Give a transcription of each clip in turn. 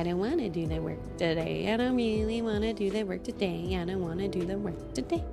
I don't want to do the work today. I don't really want to do the work today. I don't want to do the work today.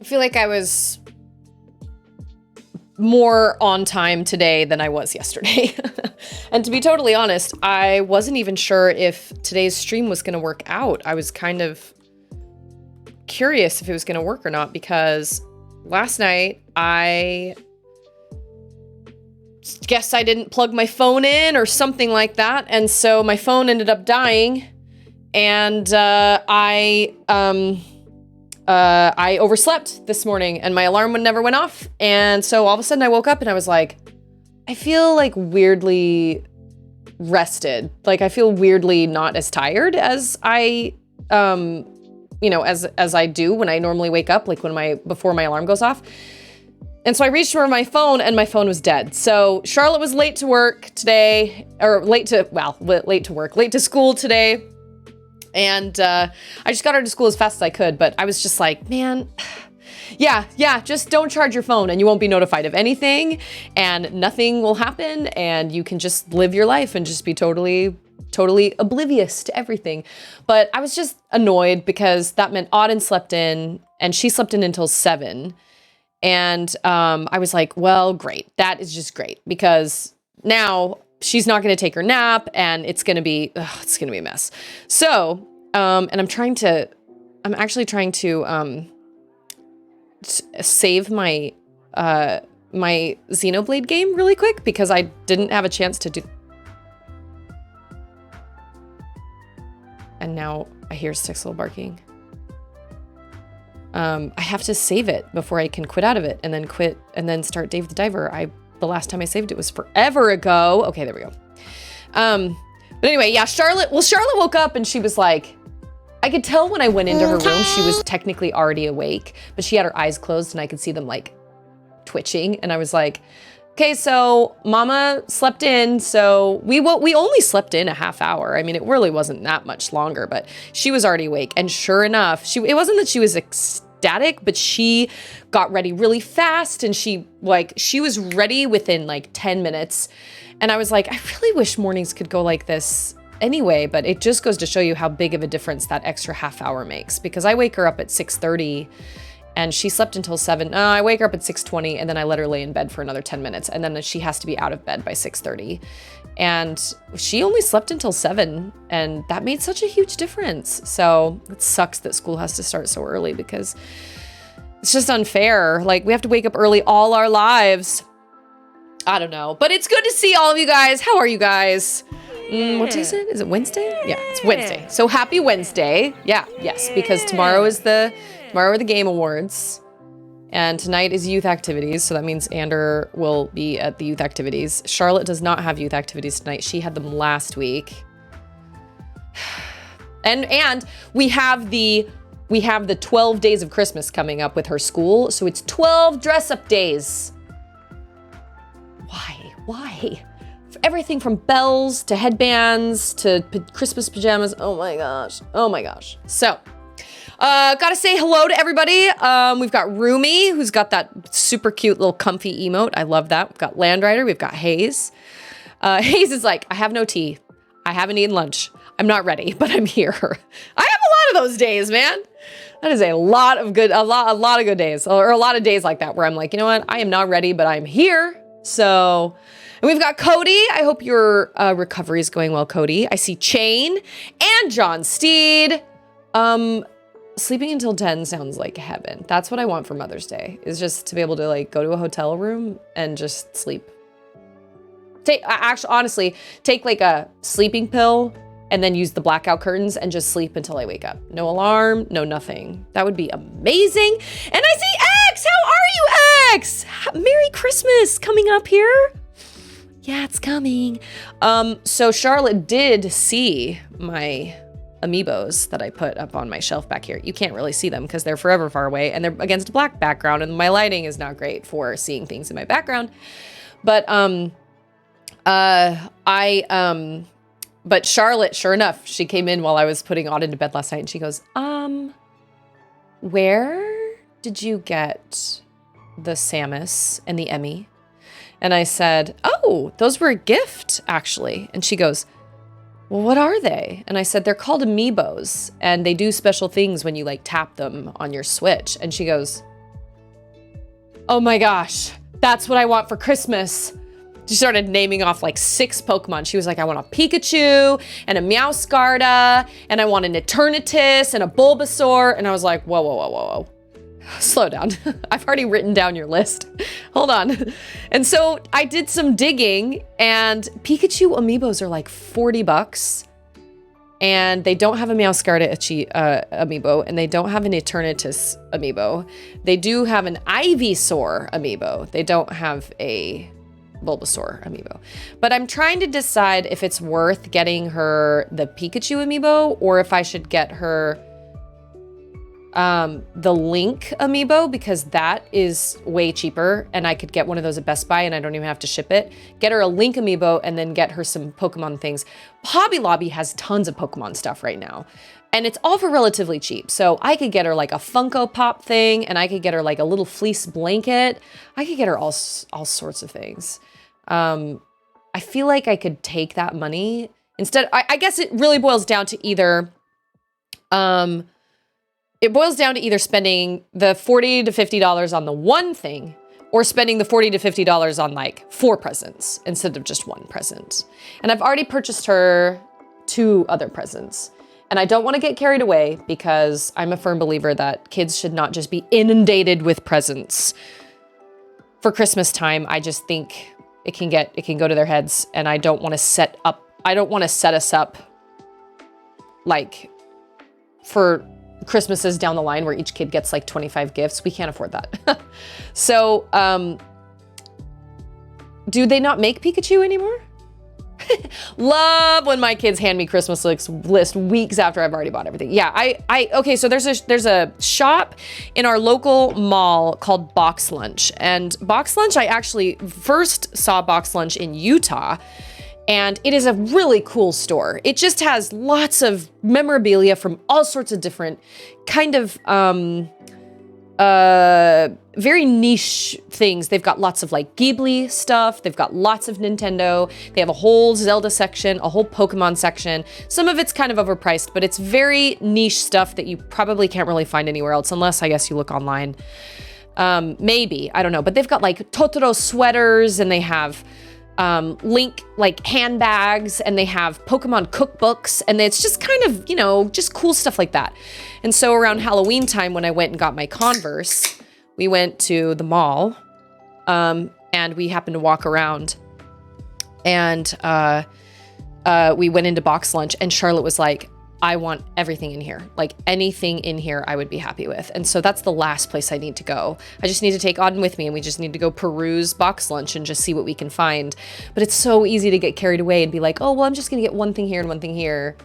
I feel like I was more on time today than I was yesterday. And to be totally honest, I wasn't even sure if today's stream was going to work out. I was kind of curious if it was going to work or not, because last night I guess I didn't plug my phone in or something like that. And so my phone ended up dying, and I overslept this morning and my alarm never went off. And so all of a sudden I woke up and I was like, I feel like weirdly rested. Like I feel weirdly not as tired as I, as I do when I normally wake up, like before my alarm goes off. And so I reached for my phone and my phone was dead. So Charlotte was late to work today, or late to school today. And I just got her to school as fast as I could, but I was just like, man, yeah, just don't charge your phone and you won't be notified of anything and nothing will happen and you can just live your life and just be totally oblivious to everything. But I was just annoyed because that meant Auden slept in and she slept in until 7. And I was like, well, great. That is just great because now she's not going to take her nap and it's going to be a mess. So, and I'm actually trying to save my my Xenoblade game really quick because I didn't have a chance to do. And now I hear Stixel barking. I have to save it before I can quit out of it and then start Dave the Diver. The last time I saved it was forever ago. Okay, there we go. But anyway, yeah, Charlotte woke up and she was like, I could tell when I went into her room, she was technically already awake, but she had her eyes closed and I could see them like twitching. And I was like, okay, so mama slept in. So we only slept in a half hour. I mean, it really wasn't that much longer, but she was already awake. And sure enough, it wasn't that she was ecstatic, but she got ready really fast and she was ready within like 10 minutes. And I was like, I really wish mornings could go like this anyway, but it just goes to show you how big of a difference that extra half hour makes, because I wake her up at 6:30 and she slept until 7. I wake her up at 6:20 and then I let her lay in bed for another 10 minutes. And then she has to be out of bed by 6:30. And she only slept until 7 and that made such a huge difference. So it sucks that school has to start so early because it's just unfair. Like we have to wake up early all our lives. I don't know, but it's good to see all of you guys. How are you guys? What day is it? Is it Wednesday? Yeah, it's Wednesday. So happy Wednesday. Yeah, yes, because tomorrow are the Game Awards. And tonight is youth activities. So that means Ander will be at the youth activities. Charlotte does not have youth activities tonight. She had them last week. And we have the 12 days of Christmas coming up with her school. So it's 12 dress up days. Why? Everything from bells to headbands to Christmas pajamas. Oh my gosh. So, gotta say hello to everybody. We've got Rumi, who's got that super cute little comfy emote. I love that. We've got Landrider. We've got Hayes. Hayes is like, I have no tea. I haven't eaten lunch. I'm not ready, but I'm here. I have a lot of those days, man. That is a lot of good days, or a lot of days like that where I'm like, you know what? I am not ready, but I'm here. So And we've got Cody. I hope your recovery is going well, Cody. I see Chain and John Steed. Sleeping until 10 sounds like heaven. That's what I want for Mother's Day, is just to be able to like go to a hotel room and just sleep. Honestly, take like a sleeping pill and then use the blackout curtains and just sleep until I wake up. No alarm, no nothing. That would be amazing. And I see X! How are you, X? Merry Christmas coming up here. Yeah, it's coming. So Charlotte did see my amiibos that I put up on my shelf back here. You can't really see them because they're forever far away and they're against a black background and my lighting is not great for seeing things in my background. But but Charlotte, sure enough, she came in while I was putting Auden to bed last night and she goes, where did you get the Samus and the Emmy? And I said, oh, those were a gift actually. And she goes, well, what are they? And I said, they're called amiibos and they do special things when you like tap them on your Switch. And she goes, oh my gosh, that's what I want for Christmas. She started naming off like 6 Pokemon. She was like, I want a Pikachu and a Meowscarda and I want an Eternatus and a Bulbasaur. And I was like, whoa, whoa, whoa, whoa, whoa. Slow down. I've already written down your list. Hold on. And so I did some digging and Pikachu amiibos are like $40 and they don't have a Meowscarda amiibo and they don't have an Eternatus amiibo. They do have an Ivysaur amiibo. They don't have a Bulbasaur amiibo. But I'm trying to decide if it's worth getting her the Pikachu amiibo or if I should get her the Link amiibo, because that is way cheaper and I could get one of those at Best Buy and I don't even have to ship it. Get her a Link amiibo and then get her some Pokemon things. Hobby Lobby has tons of Pokemon stuff right now and it's all for relatively cheap. So I could get her like a Funko Pop thing and I could get her like a little fleece blanket. I could get her all sorts of things. I feel like I could take that money instead. I guess it really boils down to either, spending the $40 to $50 on the one thing or spending the $40 to $50 on like 4 presents instead of just 1 present. And I've already purchased her 2 other presents. And I don't want to get carried away because I'm a firm believer that kids should not just be inundated with presents for Christmas time. I just think it can go to their heads and I don't want to set us up like for Christmases down the line where each kid gets like 25 gifts. We can't afford that. So, do they not make Pikachu anymore? Love when my kids hand me Christmas list weeks after I've already bought everything. Yeah, okay, so there's a shop in our local mall called Box Lunch. And Box Lunch, I actually first saw Box Lunch in Utah. And it is a really cool store. It just has lots of memorabilia from all sorts of different kind of very niche things. They've got lots of like Ghibli stuff. They've got lots of Nintendo. They have a whole Zelda section, a whole Pokemon section. Some of it's kind of overpriced, but it's very niche stuff that you probably can't really find anywhere else unless I guess you look online. Maybe, I don't know. But they've got like Totoro sweaters and they have Link like handbags and they have Pokemon cookbooks and it's just kind of, you know, just cool stuff like that. And so around Halloween time when I went and got my Converse, we went to the mall and we happened to walk around and we went into Box Lunch and Charlotte was like, I want everything in here. Like anything in here I would be happy with. And so that's the last place I need to go. I just need to take Auden with me and we just need to go peruse Box Lunch and just see what we can find. But it's so easy to get carried away and be like, oh, well, I'm just gonna get one thing here and one thing here.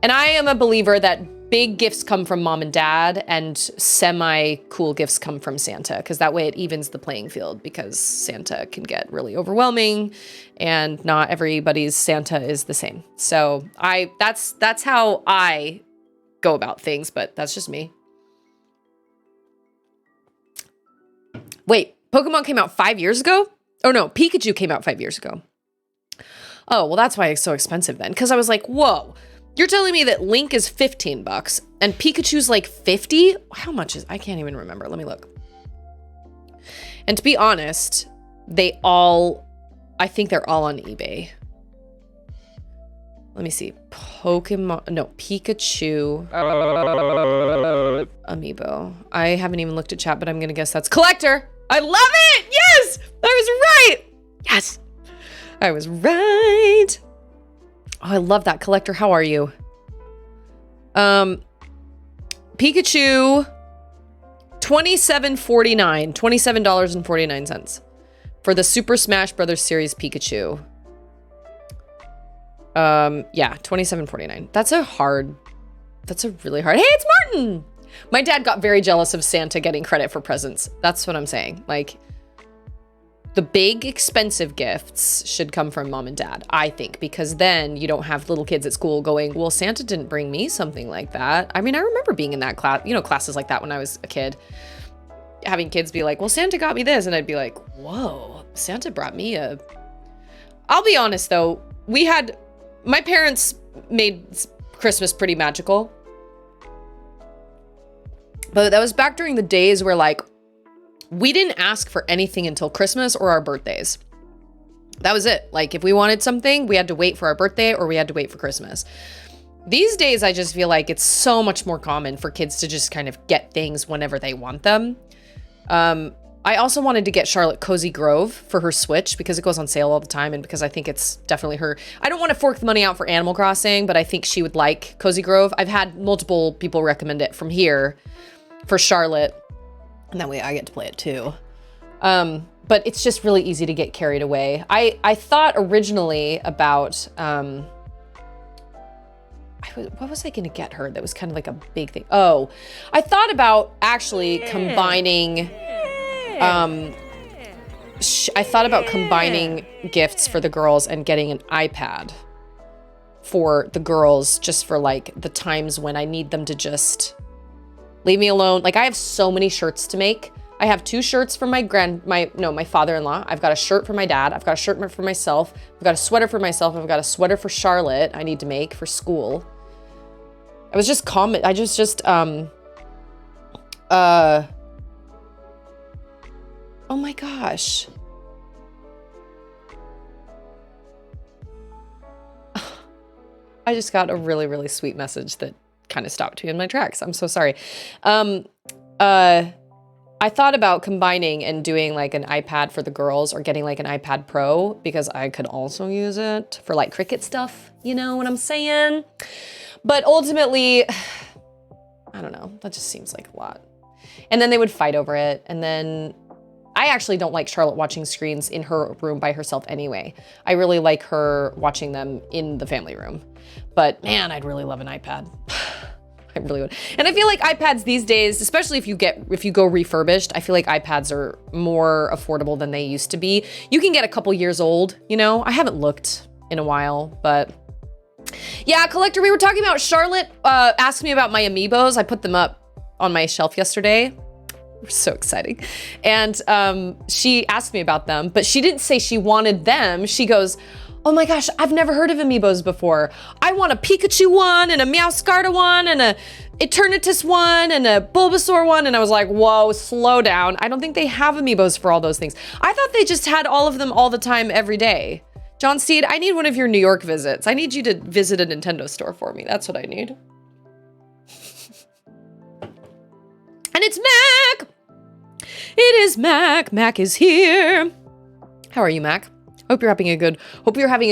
And I am a believer that big gifts come from mom and dad and semi-cool gifts come from Santa, because that way it evens the playing field, because Santa can get really overwhelming and not everybody's Santa is the same. So that's how I go about things, but that's just me. Wait, Pokemon came out 5 years ago? Oh no, Pikachu came out 5 years ago. Oh, well that's why it's so expensive then, because I was like, whoa. You're telling me that Link is $15 and Pikachu's like 50? How much is, I can't even remember. Let me look. And to be honest, they all, I think they're all on eBay. Let me see. Pikachu. Amiibo. I haven't even looked at chat, but I'm gonna guess that's collector. I love it! Yes! I was right! Yes! I was right! Oh, I love that. Collector, how are you? Pikachu, $27.49. $27.49 for the Super Smash Brothers series Pikachu. Yeah, $27.49. That's a really hard. Hey, it's Martin! My dad got very jealous of Santa getting credit for presents. That's what I'm saying. Like, the big expensive gifts should come from mom and dad, I think, because then you don't have little kids at school going, well, Santa didn't bring me something like that. I mean, I remember being in that class, you know, classes like that when I was a kid, having kids be like, well, Santa got me this. And I'd be like, whoa, Santa brought me a... I'll be honest though, my parents made Christmas pretty magical. But that was back during the days where like, we didn't ask for anything until Christmas or our birthdays. That was it. Like if we wanted something, we had to wait for our birthday or we had to wait for Christmas. These days, I just feel like it's so much more common for kids to just kind of get things whenever they want them. I also wanted to get Charlotte Cozy Grove for her Switch because it goes on sale all the time and because I think it's definitely her. I don't want to fork the money out for Animal Crossing, but I think she would like Cozy Grove. I've had multiple people recommend it from here for Charlotte. And that way I get to play it too. But it's just really easy to get carried away. I thought originally about, what was I gonna get her that was kind of like a big thing? Oh, I thought about actually combining, gifts for the girls and getting an iPad for the girls just for like the times when I need them to just leave me alone. Like I have so many shirts to make. I have 2 shirts for my father-in-law. I've got a shirt for my dad. I've got a shirt for myself. I've got a sweater for myself. I've got a sweater for Charlotte I need to make for school. I was just oh my gosh. I just got a really, really sweet message that kind of stopped me in my tracks. I'm so sorry. I thought about combining and doing like an iPad for the girls or getting like an iPad Pro because I could also use it for like cricket stuff. You know what I'm saying? But ultimately, I don't know. That just seems like a lot. And then they would fight over it. And then I actually don't like Charlotte watching screens in her room by herself anyway. I really like her watching them in the family room. But man, I'd really love an iPad. I really would. And I feel like iPads these days, especially if you go refurbished, I feel like iPads are more affordable than they used to be. You can get a couple years old, you know? I haven't looked in a while, but yeah, Collector, we were talking about Charlotte asked me about my amiibos. I put them up on my shelf yesterday. So exciting. And she asked me about them, but she didn't say she wanted them. She goes, oh my gosh, I've never heard of amiibos before. I want a Pikachu one and a Meowscarada one and a Eternatus one and a Bulbasaur one. And I was like, whoa, slow down. I don't think they have amiibos for all those things. I thought they just had all of them all the time, every day. John Steed, I need one of your New York visits. I need you to visit a Nintendo store for me. That's what I need. And it's Mac. It is Mac. Mac is here. How are you, Mac? Hope you're having a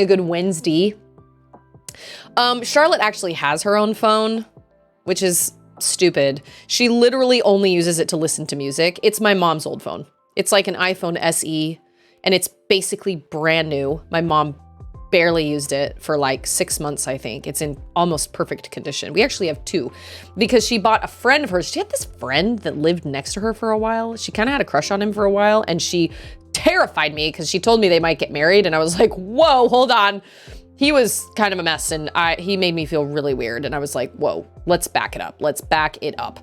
good Wednesday. Charlotte actually has her own phone, which is stupid. She literally only uses it to listen to music. It's my mom's old phone. It's like an iPhone SE, and it's basically brand new. My mom barely used it for like 6 months, I think. It's in almost perfect condition. We actually have 2 because she bought a friend of hers. She had this friend that lived next to her for a while. She kind of had a crush on him for a while, and she terrified me because she told me they might get married, and I was like, whoa, hold on. He was kind of a mess, and he made me feel really weird, and I was like, whoa, let's back it up. Let's back it up.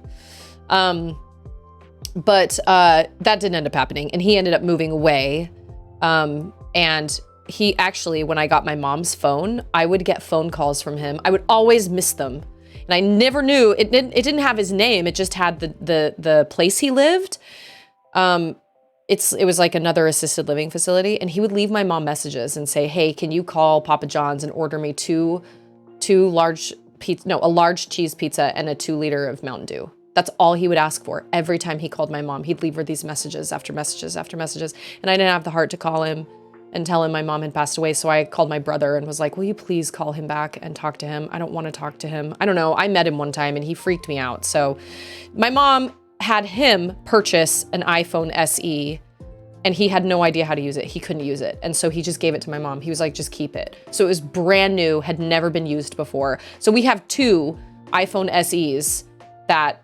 But that didn't end up happening, and he ended up moving away. And he actually, when I got my mom's phone, I would get phone calls from him. I would always miss them. And I never knew, it didn't have his name. It just had the place he lived. it was like another assisted living facility, and he would leave my mom messages and say, hey, can you call Papa John's and order me a large cheese pizza and a 2-liter of Mountain Dew. That's all he would ask for. Every time he called my mom, he'd leave her these messages after messages after messages. And I didn't have the heart to call him and tell him my mom had passed away. So I called my brother and was like, will you please call him back and talk to him? I don't want to talk to him. I don't know. I met him one time and he freaked me out. So my mom had him purchase an iPhone SE, and he had no idea how to use it. He couldn't use it. And so he just gave it to my mom. He was like, just keep it. So it was brand new, had never been used before. So we have 2 iPhone SEs that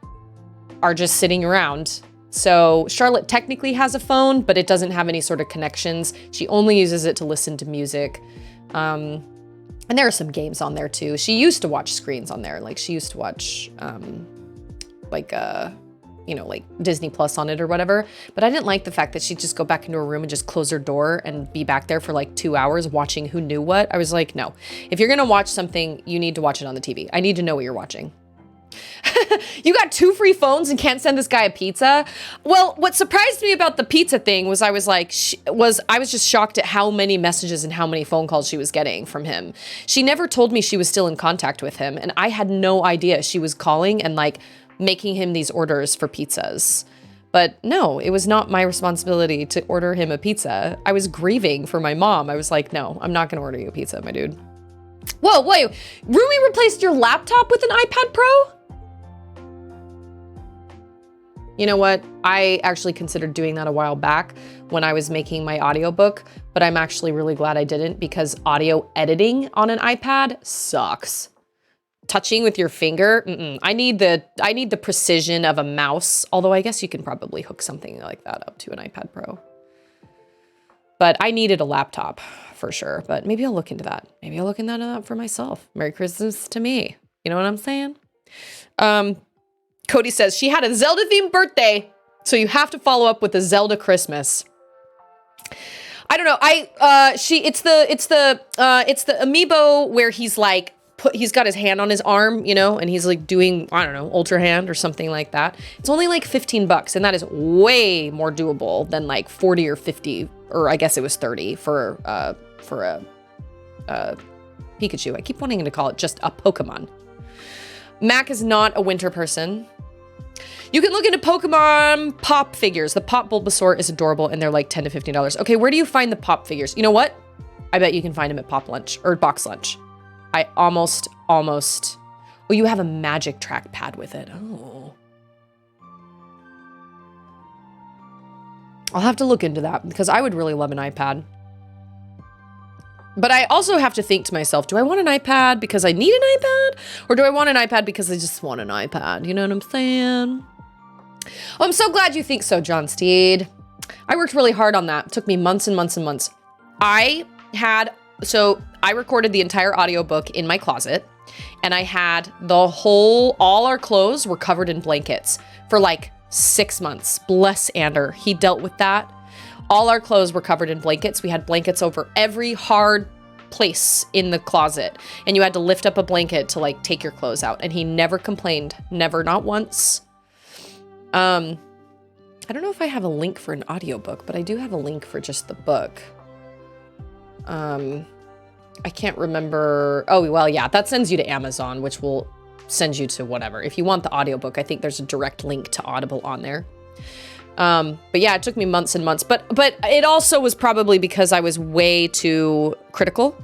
are just sitting around. So Charlotte technically has a phone, but it doesn't have any sort of connections. She only uses it to listen to music. And there are some games on there too. She used to watch screens on there. Like she used to watch like Disney Plus on it or whatever. But I didn't like the fact that she'd just go back into her room and just close her door and be back there for like 2 hours watching who knew what. I was like, no, if you're gonna watch something, you need to watch it on the TV. I need to know what you're watching. You got 2 free phones and can't send this guy a pizza? Well, what surprised me about the pizza thing was I was just shocked at how many messages and how many phone calls she was getting from him. She never told me she was still in contact with him, and I had no idea she was calling and like making him these orders for pizzas. But no, it was not my responsibility to order him a pizza. I was grieving for my mom. I was like, no, I'm not gonna order you a pizza, my dude. Whoa, wait, Rumi replaced your laptop with an iPad Pro? You know what? I actually considered doing that a while back when I was making my audiobook, but I'm actually really glad I didn't, because audio editing on an iPad sucks. Touching with your finger, I need the precision of a mouse, although I guess you can probably hook something like that up to an iPad Pro. But I needed a laptop for sure, but maybe I'll look into that. Maybe I'll look into that for myself. Merry Christmas to me. You know what I'm saying? Cody says she had a Zelda themed birthday, so you have to follow up with a Zelda Christmas. I don't know. It's the amiibo where he's like, he's got his hand on his arm, you know, and he's like doing, I don't know, Ultra Hand or something like that. It's only like $15, and that is way more doable than like 40 or 50, or I guess it was 30 for a Pikachu. I keep wanting to call it just a Pokemon. Mac is not a winter person. You can look into Pokemon Pop figures. The Pop Bulbasaur is adorable, and they're like $10 to $15. Okay, where do you find the Pop figures? You know what? I bet you can find them at Pop Lunch or Box Lunch. I almost. Well, you have a magic trackpad with it. Oh. I'll have to look into that, because I would really love an iPad. But I also have to think to myself, do I want an iPad because I need an iPad? Or do I want an iPad because I just want an iPad? You know what I'm saying? Oh, I'm so glad you think so, John Steed. I worked really hard on that. It took me months and months and months. I recorded the entire audiobook in my closet, and I had all our clothes were covered in blankets for like 6 months. Bless Ander. He dealt with that. All our clothes were covered in blankets. We had blankets over every hard place in the closet, and you had to lift up a blanket to like take your clothes out. And he never complained, never, not once. I don't know if I have a link for an audiobook, but I do have a link for just the book. I can't remember. Oh, well, yeah, that sends you to Amazon, which will send you to whatever. If you want the audiobook, I think there's a direct link to Audible on there. But yeah, it took me months and months, but it also was probably because I was way too critical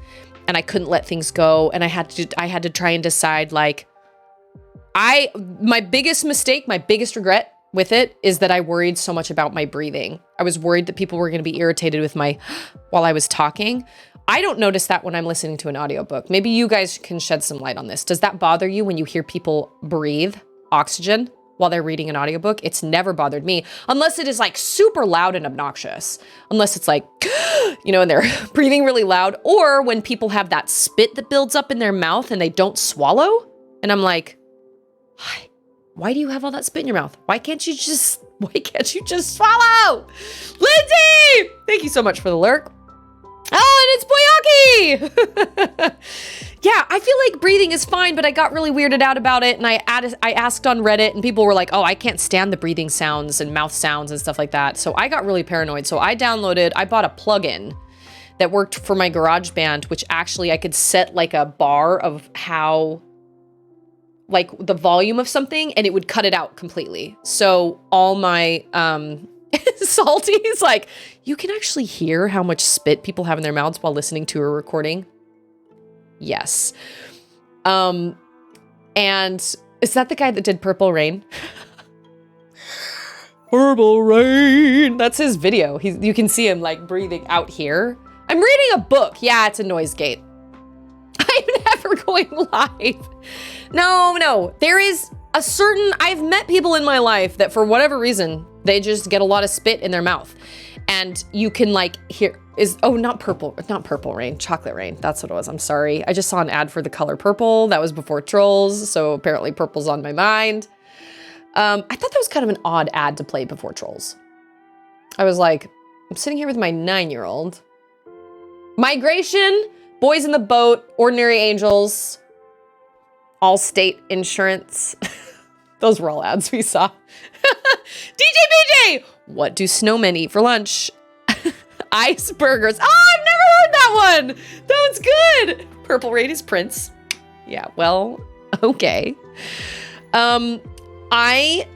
and I couldn't let things go. And I had to try and decide, like, my biggest mistake, my biggest regret with it is that I worried so much about my breathing. I was worried that people were going to be irritated with while I was talking. I don't notice that when I'm listening to an audiobook. Maybe you guys can shed some light on this. Does that bother you when you hear people breathe oxygen while they're reading an audiobook? It's never bothered me, unless it is like super loud and obnoxious. Unless it's like, you know, and they're breathing really loud, or when people have that spit that builds up in their mouth and they don't swallow. And I'm like, why do you have all that spit in your mouth? Why can't you just swallow? Lindsay! Thank you so much for the lurk. Oh, and it's Boyaki! Yeah, I feel like breathing is fine, but I got really weirded out about it, and I asked on Reddit, and people were like, oh, I can't stand the breathing sounds and mouth sounds and stuff like that. So I got really paranoid. So I bought a plugin that worked for my GarageBand, which actually I could set like a bar of how, like the volume of something, and it would cut it out completely. So all my salties, like, you can actually hear how much spit people have in their mouths while listening to a recording. Yes. And is that the guy that did Purple Rain? Purple Rain. That's his video. You can see him like breathing out here. I'm reading a book. Yeah, it's a noise gate. I'm never going live. No. There is a certain, I've met people in my life that for whatever reason, they just get a lot of spit in their mouth. And you can like hear, not purple rain, chocolate rain. That's what it was. I'm sorry. I just saw an ad for the color purple. That was before Trolls. So apparently purple's on my mind. I thought that was kind of an odd ad to play before Trolls. I was like, I'm sitting here with my 9-year-old. Migration, Boys in the Boat, Ordinary Angels, Allstate Insurance. Those were all ads we saw. DJ BJ, what do snowmen eat for lunch? Ice burgers. Oh, I've never heard that one. That was good. Purple Rain is Prince. Yeah, well, okay. Now I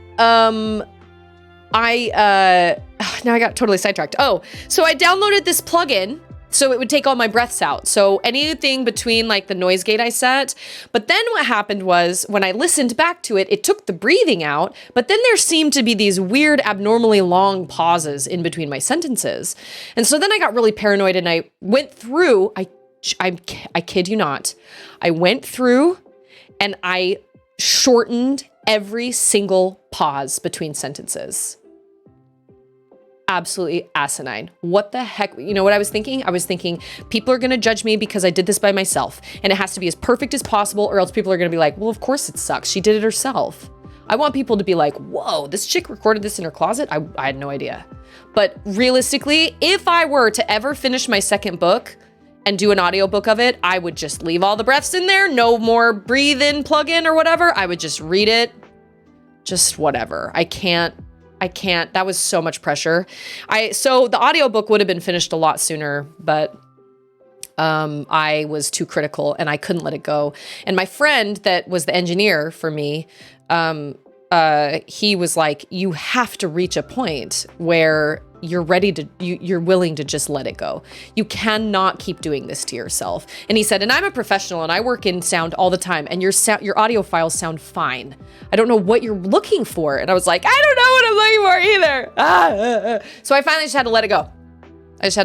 got totally sidetracked. Oh, so I downloaded this plugin so it would take all my breaths out. So anything between like the noise gate I set. But then what happened was when I listened back to it, it took the breathing out, but then there seemed to be these weird, abnormally long pauses in between my sentences. And so then I got really paranoid and I went through, I kid you not, I went through and I shortened every single pause between sentences. Absolutely asinine. What the heck? You know what I was thinking? I was thinking people are going to judge me because I did this by myself and it has to be as perfect as possible or else people are going to be like, well, of course it sucks. She did it herself. I want people to be like, whoa, this chick recorded this in her closet? I had no idea. But realistically, if I were to ever finish my second book and do an audiobook of it, I would just leave all the breaths in there. No more breathe in, plug in or whatever. I would just read it. Just whatever. I can't. That was so much pressure. So the audiobook would have been finished a lot sooner, but I was too critical and I couldn't let it go. And my friend that was the engineer for me, he was like, you have to reach a point where you're ready to, you're willing to just let it go. You cannot keep doing this to yourself. And he said, and I'm a professional and I work in sound all the time and your audio files sound fine. I don't know what you're looking for. And I was like, I don't know what I'm looking for either. So I finally just had to let it go. It's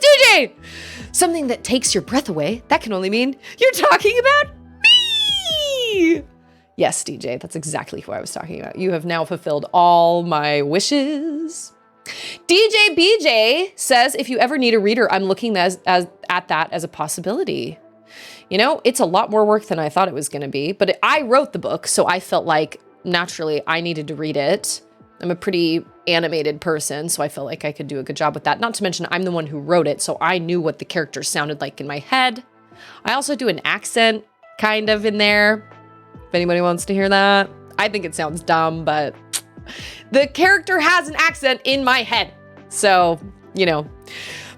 DJ! Something that takes your breath away. That can only mean you're talking about me. Yes, DJ, that's exactly who I was talking about. You have now fulfilled all my wishes. DJ BJ says, if you ever need a reader, I'm looking at that as a possibility. You know, it's a lot more work than I thought it was going to be, but I wrote the book, so I felt like naturally I needed to read it. I'm a pretty animated person, so I felt like I could do a good job with that. Not to mention I'm the one who wrote it, so I knew what the characters sounded like in my head. I also do an accent kind of in there. If anybody wants to hear that. I think it sounds dumb, but the character has an accent in my head. So, you know.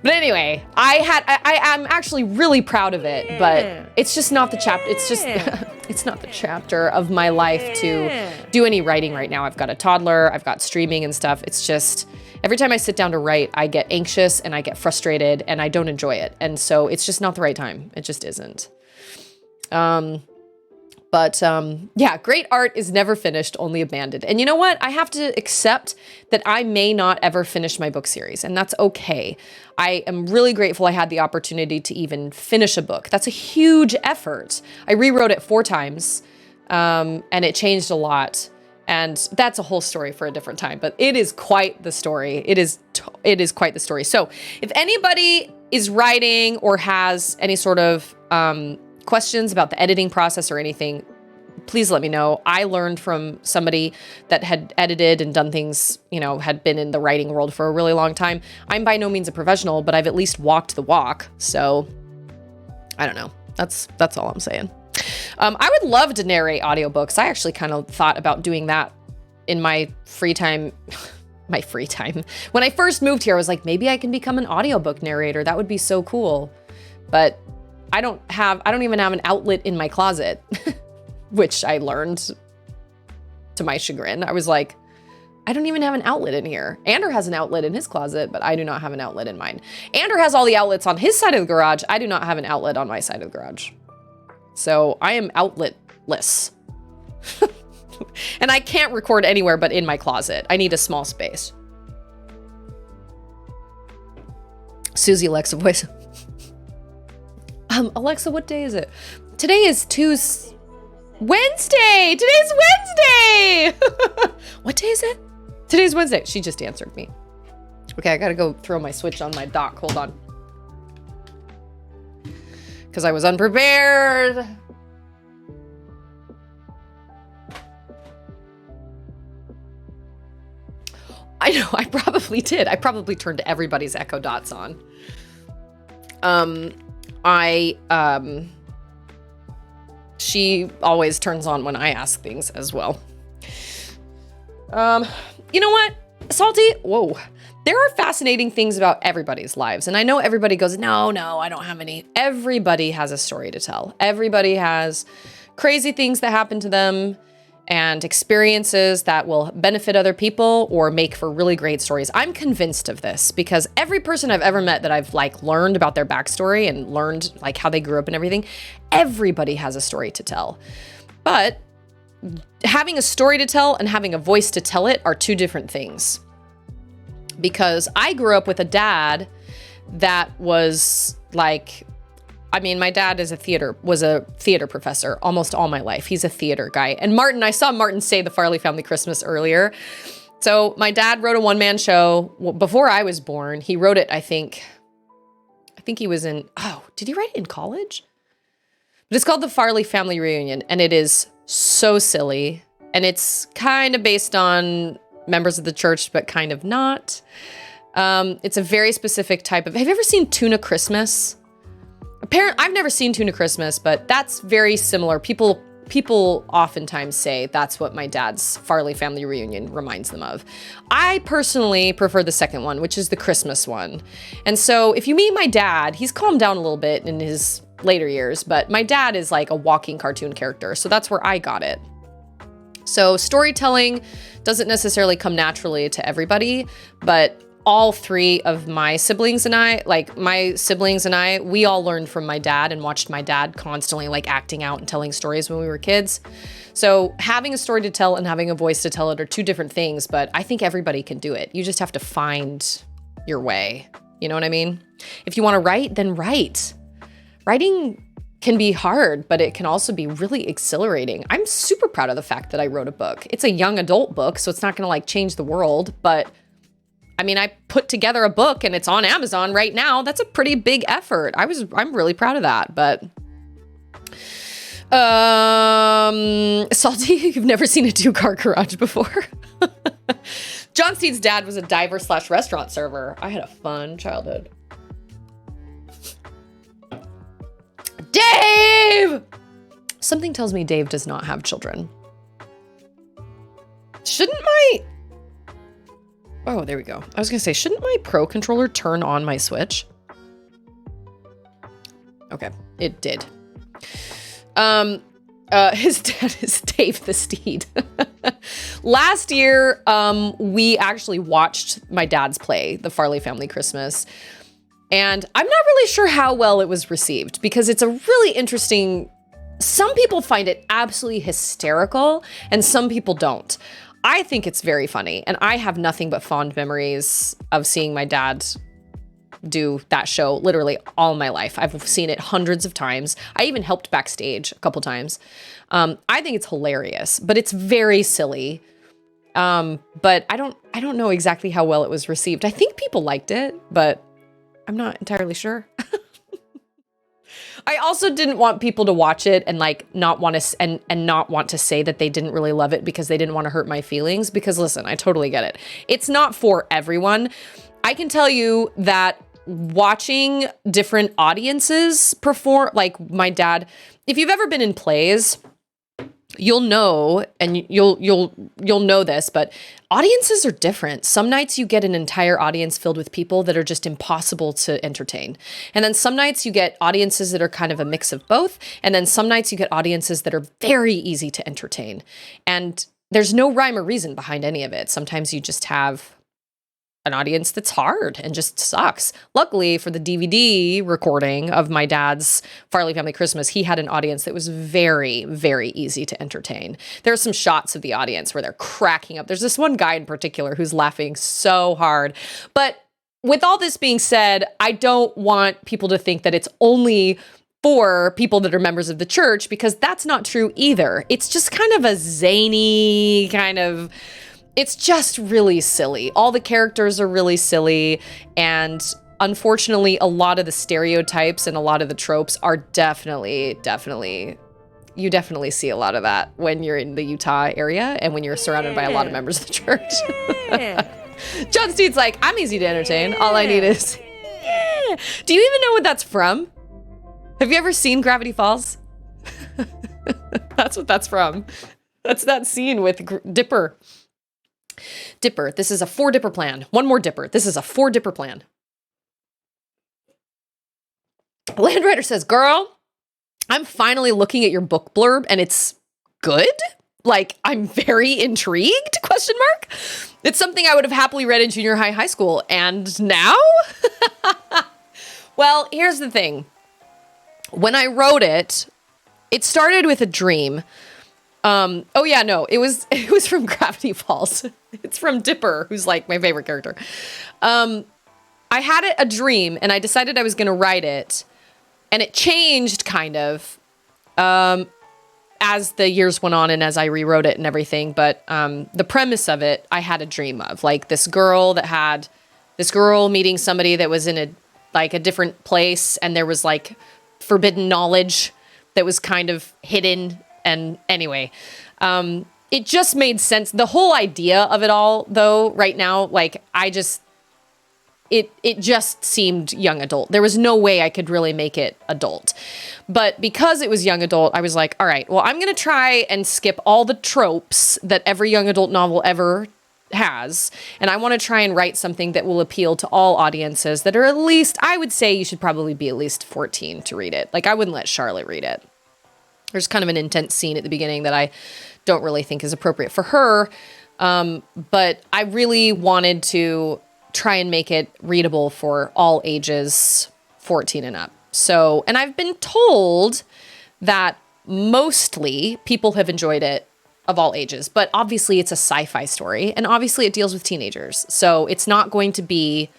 But anyway, I'm actually really proud of it, but it's just not the chapter. It's just, it's not the chapter of my life to do any writing right now. I've got a toddler, I've got streaming and stuff. It's just, every time I sit down to write, I get anxious and I get frustrated and I don't enjoy it. And so it's just not the right time. It just isn't. But yeah, great art is never finished, only abandoned. And you know what? I have to accept that I may not ever finish my book series, and that's okay. I am really grateful I had the opportunity to even finish a book. That's a huge effort. I rewrote it 4 times, and it changed a lot. And that's a whole story for a different time, but it is quite the story. It is quite the story. So if anybody is writing or has any sort of questions about the editing process or anything, please let me know. I learned from somebody that had edited and done things, had been in the writing world for a really long time. I'm by no means a professional, but I've at least walked the walk. So I don't know. That's all I'm saying. I would love to narrate audiobooks. I actually kind of thought about doing that in my free time. My free time. When I first moved here, I was like, maybe I can become an audiobook narrator. That would be so cool. But I don't even have an outlet in my closet, which I learned to my chagrin. I was like, I don't even have an outlet in here. Andrew has an outlet in his closet, but I do not have an outlet in mine. Andrew has all the outlets on his side of the garage. I do not have an outlet on my side of the garage. So I am outletless. And I can't record anywhere but in my closet. I need a small space. Susie Alexa voice. Alexa, what day is it? Today is Wednesday. Today's Wednesday. What day is it? Today's Wednesday. She just answered me. Okay, I gotta go throw my Switch on my dock. Hold on. Because I was unprepared. I know, I probably did. I probably turned everybody's Echo Dots on. She always turns on when I ask things as well. You know what, Salty? Whoa. There are fascinating things about everybody's lives. And I know everybody goes, no, I don't have any. Everybody has a story to tell. Everybody has crazy things that happen to them and experiences that will benefit other people or make for really great stories. I'm convinced of this because every person I've ever met that I've learned about their backstory and learned how they grew up and everything, everybody has a story to tell. But having a story to tell and having a voice to tell it are two different things. Because I grew up with a dad that was my dad was a theater professor almost all my life. He's a theater guy. And I saw Martin say the Farley Family Christmas earlier. So my dad wrote a one-man show before I was born. He wrote it, I think he was did he write it in college? But it's called the Farley Family Reunion, and it is so silly. And it's kind of based on members of the church, but kind of not. It's a very specific type of... Have you ever seen Tuna Christmas? I've never seen Tuna Christmas, but that's very similar. People oftentimes say that's what my dad's Farley Family Reunion reminds them of. I personally prefer the second one, which is the Christmas one. And so if you meet my dad, he's calmed down a little bit in his later years, but my dad is like a walking cartoon character. So that's where I got it. So storytelling doesn't necessarily come naturally to everybody, but all three of my siblings and I, we all learned from my dad and watched my dad constantly acting out and telling stories when we were kids. So having a story to tell and having a voice to tell it are two different things, but I think everybody can do it. You just have to find your way. You know what I mean? If you want to write, then write. Writing can be hard, but it can also be really exhilarating. I'm super proud of the fact that I wrote a book. It's a young adult book, so it's not going to change the world, but I put together a book and it's on Amazon right now. That's a pretty big effort. I'm really proud of that, but Salty, you've never seen a 2-car garage before. John Steed's dad was a diver/restaurant server. I had a fun childhood. Dave! Something tells me Dave does not have children. Oh, there we go. I was gonna say, shouldn't my Pro controller turn on my Switch? Okay, it did. His dad is Dave the Steed. Last year, we actually watched my dad's play, The Farley Family Christmas. And I'm not really sure how well it was received because it's a really interesting... Some people find it absolutely hysterical and some people don't. I think it's very funny, and I have nothing but fond memories of seeing my dad do that show literally all my life. I've seen it hundreds of times. I even helped backstage a couple times. I think it's hilarious, but it's very silly. But I don't know exactly how well it was received. I think people liked it, but I'm not entirely sure. I also didn't want people to watch it and like not want to and not want to say that they didn't really love it because they didn't want to hurt my feelings. Because listen, I totally get it. It's not for everyone. I can tell you that watching different audiences perform, like my dad, if you've ever been in plays, you'll know, and you'll know this, but audiences are different. Some nights you get an entire audience filled with people that are just impossible to entertain. And then some nights you get audiences that are kind of a mix of both. And then some nights you get audiences that are very easy to entertain. And there's no rhyme or reason behind any of it. Sometimes you just have an audience that's hard and just sucks. Luckily for the DVD recording of my dad's Farley Family Christmas, he had an audience that was very, very easy to entertain. There are some shots of the audience where they're cracking up. There's this one guy in particular who's laughing so hard. But with all this being said, I don't want people to think that it's only for people that are members of the church, because that's not true either. It's just kind of a zany kind of... It's just really silly. All the characters are really silly, and unfortunately, a lot of the stereotypes and a lot of the tropes are definitely, you definitely see a lot of that when you're in the Utah area and when you're surrounded by a lot of members of the church. John Steed's like, I'm easy to entertain. All I need is... Do you even know what that's from? Have you ever seen Gravity Falls? That's what that's from. That's that scene with Dipper. Dipper, this is a 4-dipper plan. One more dipper. This is a 4-dipper plan. Landwriter says, girl, I'm finally looking at your book blurb and it's good. Like, I'm very intrigued, question mark. It's something I would have happily read in junior high school. And now? Well, here's the thing. When I wrote it, it started with a dream. Oh yeah, no, it was from Gravity Falls. It's from Dipper, who's like my favorite character. I had a dream and I decided I was going to write it, and it changed kind of, as the years went on and as I rewrote it and everything. But, the premise of it, I had a dream of like this girl meeting somebody that was in a different place, and there was like forbidden knowledge that was kind of hidden. And anyway, it just made sense. The whole idea of it all, though, right now, like, it just seemed young adult. There was no way I could really make it adult. But because it was young adult, I was like, all right, well, I'm going to try and skip all the tropes that every young adult novel ever has. And I want to try and write something that will appeal to all audiences that are at least, I would say you should probably be at least 14 to read it. Like, I wouldn't let Charlotte read it. There's kind of an intense scene at the beginning that I don't really think is appropriate for her. But I really wanted to try and make it readable for all ages 14 and up. So, and I've been told that mostly people have enjoyed it of all ages, but obviously it's a sci-fi story and obviously it deals with teenagers. So it's not going to be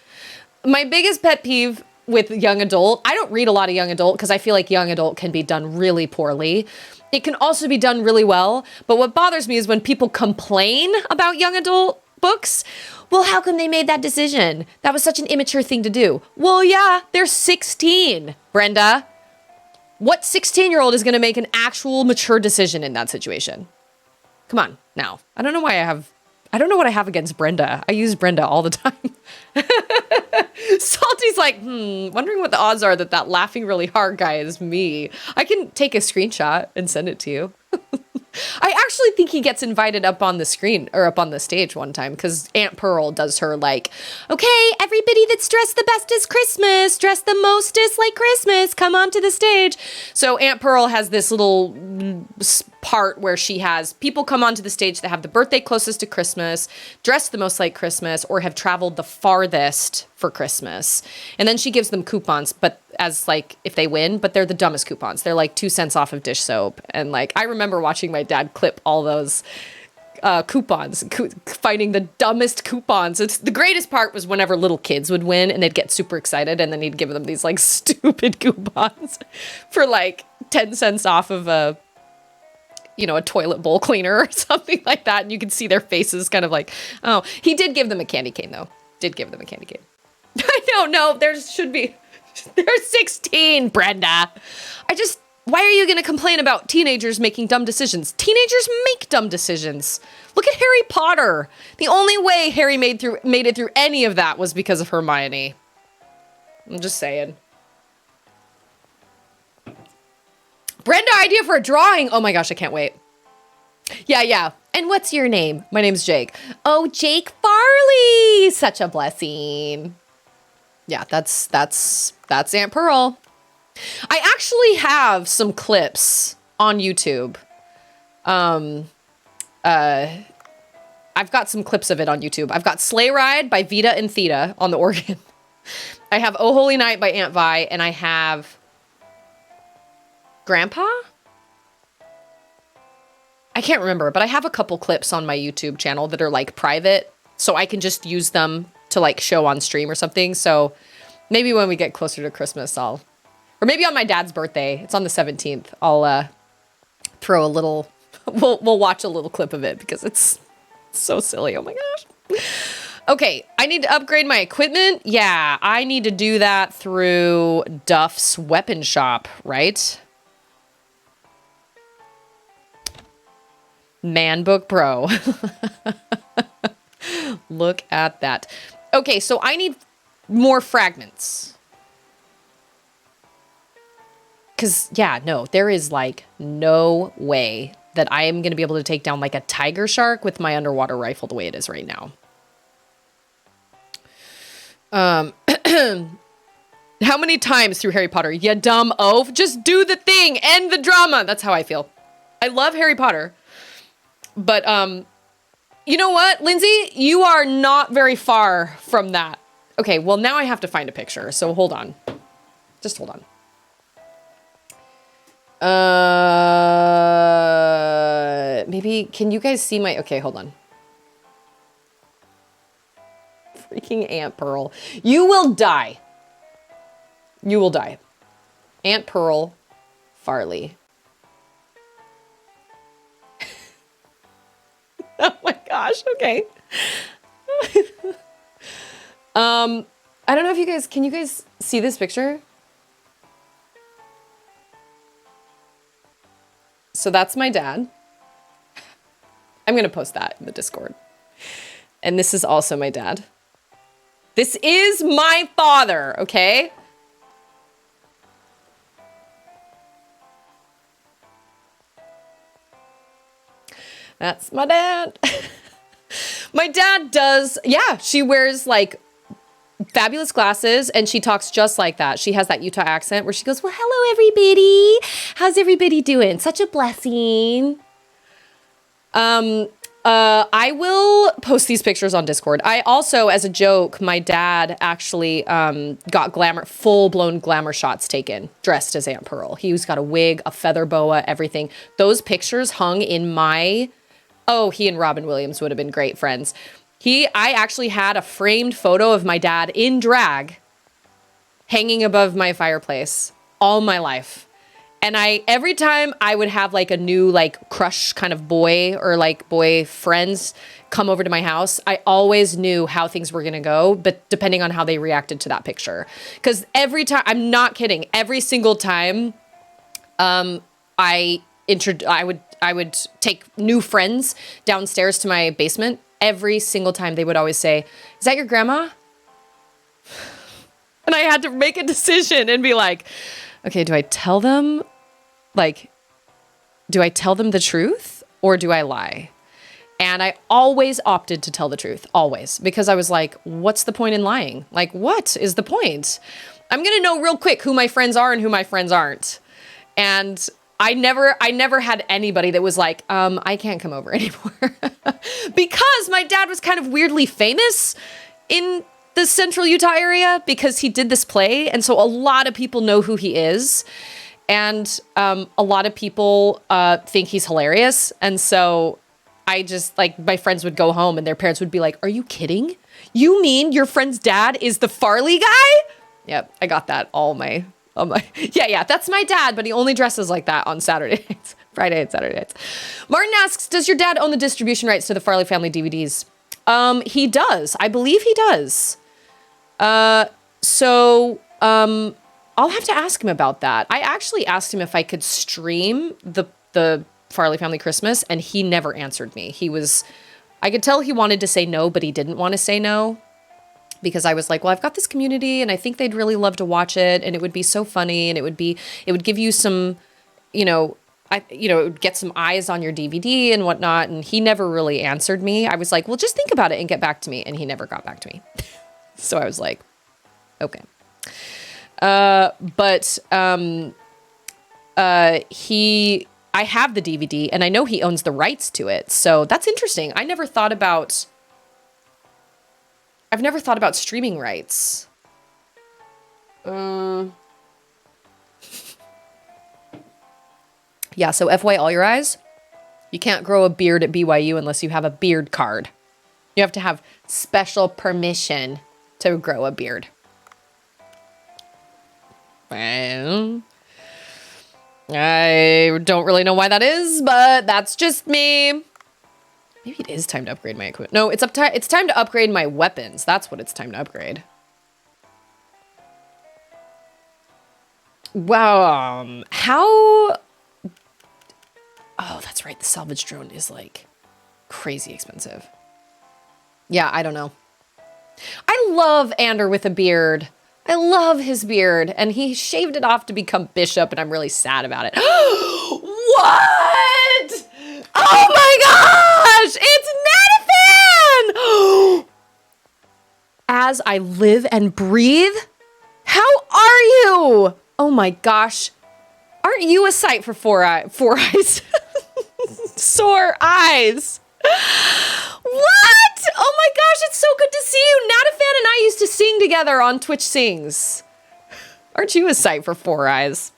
my biggest pet peeve with young adult. I don't read a lot of young adult because I feel like young adult can be done really poorly. It can also be done really well. But what bothers me is when people complain about young adult books. Well, how come they made that decision? That was such an immature thing to do. Well, yeah, they're 16, Brenda. What 16-year-old is going to make an actual mature decision in that situation? Come on, now. I don't know what I have against Brenda. I use Brenda all the time. Salty's like, wondering what the odds are that laughing really hard guy is me. I can take a screenshot and send it to you. I actually think he gets invited up on the screen or up on the stage one time because Aunt Pearl does her like, okay, everybody that's dressed the best is Christmas, dressed the mostest like Christmas, come onto the stage. So Aunt Pearl has this little part where she has people come onto the stage that have the birthday closest to Christmas, dressed the most like Christmas, or have traveled the farthest for Christmas. And then she gives them coupons, but as like if they win, but they're the dumbest coupons. They're like 2 cents off of dish soap. And like, I remember watching my dad clip all those coupons, finding the dumbest coupons. It's the greatest part was whenever little kids would win and they'd get super excited and then he'd give them these like stupid coupons for like 10 cents off of a toilet bowl cleaner or something like that. And you could see their faces kind of like, oh, he did give them a candy cane though. I don't know. There should be They're 16, Brenda. Why are you going to complain about teenagers making dumb decisions? Teenagers make dumb decisions. Look at Harry Potter. The only way Harry made it through any of that was because of Hermione. I'm just saying. Brenda, idea for a drawing. Oh my gosh, I can't wait. Yeah. And what's your name? My name's Jake. Oh, Jake Farley. Such a blessing. Yeah, that's Aunt Pearl. I actually have some clips on YouTube. I've got some clips of it on YouTube. I've got Sleigh Ride by Vita and Theta on the organ. I have Oh Holy Night by Aunt Vi, and I have Grandpa? I can't remember, but I have a couple clips on my YouTube channel that are like private, so I can just use them to like show on stream or something. So maybe when we get closer to Christmas, or maybe on my dad's birthday, it's on the 17th, I'll throw a little, we'll watch a little clip of it because it's so silly. Oh my gosh. Okay, I need to upgrade my equipment. Yeah, I need to do that through Duff's Weapon Shop, right? Manbook Pro. Look at that. Okay, so I need more fragments. Because, yeah, no, there is like no way that I am going to be able to take down like a tiger shark with my underwater rifle the way it is right now. How many times through Harry Potter? You dumb oaf. Just do the thing. End the drama. That's how I feel. I love Harry Potter. But, you know what, Lindsay? You are not very far from that. Okay, well, now I have to find a picture, so hold on. Just hold on. Maybe, can you guys see my, okay, hold on. Freaking Aunt Pearl. You will die. You will die. Aunt Pearl Farley. Oh my gosh, okay. I don't know if you guys, can you guys see this picture? So that's my dad. I'm gonna post that in the Discord. And this is also my dad. This is my father, okay? That's my dad. My dad does, yeah, she wears like fabulous glasses and she talks just like that. She has that Utah accent where she goes, well, hello, everybody. How's everybody doing? Such a blessing. I will post these pictures on Discord. I also, as a joke, my dad actually got full-blown glamour shots taken, dressed as Aunt Pearl. He's got a wig, a feather boa, everything. Those pictures hung in my... Oh, he and Robin Williams would have been great friends. I actually had a framed photo of my dad in drag hanging above my fireplace all my life. And every time I would have like a new like crush kind of boy or like boy friends come over to my house, I always knew how things were going to go, but depending on how they reacted to that picture. Because every time, I'm not kidding, every single time I would take new friends downstairs to my basement. Every single time they would always say, is that your grandma? And I had to make a decision and be like, okay, do I tell them? Like, do I tell them the truth or do I lie? And I always opted to tell the truth, always, because I was like, what's the point in lying? Like, what is the point? I'm going to know real quick who my friends are and who my friends aren't. And I never had anybody that was like, I can't come over anymore. Because my dad was kind of weirdly famous in the central Utah area because he did this play. And so a lot of people know who he is. And a lot of people think he's hilarious. And so I just, like, my friends would go home and their parents would be like, are you kidding? You mean your friend's dad is the Farley guy? Yep, I got that yeah, that's my dad, but he only dresses like that on Saturday nights, Friday and Saturday nights. Martin asks, does your dad own the distribution rights to the Farley family DVDs? He does. I believe he does. I'll have to ask him about that. I actually asked him if I could stream the Farley Family Christmas, and he never answered me. I could tell he wanted to say no, but he didn't want to say no, because I was like, well, I've got this community and I think they'd really love to watch it, and it would be so funny, and it would give you some, it would get some eyes on your DVD and whatnot. And he never really answered me. I was like, well, just think about it and get back to me. And he never got back to me. So I was like, okay. I have the DVD and I know he owns the rights to it. So that's interesting. I've never thought about streaming rights. Yeah, so FY all your eyes, you can't grow a beard at BYU unless you have a beard card. You have to have special permission to grow a beard. Well, I don't really know why that is, but that's just me. Maybe it is time to upgrade my equipment. No, it's time to upgrade my weapons. That's what it's time to upgrade. Wow. How... Oh, that's right. The salvage drone is like crazy expensive. Yeah, I don't know. I love Ander with a beard. I love his beard. And he shaved it off to become bishop, and I'm really sad about it. What? Oh my gosh! It's Natafan! As I live and breathe? How are you? Oh my gosh. Aren't you a sight for four eyes? Sore eyes. What? Oh my gosh, it's so good to see you. Natafan and I used to sing together on Twitch Sings. Aren't you a sight for four eyes?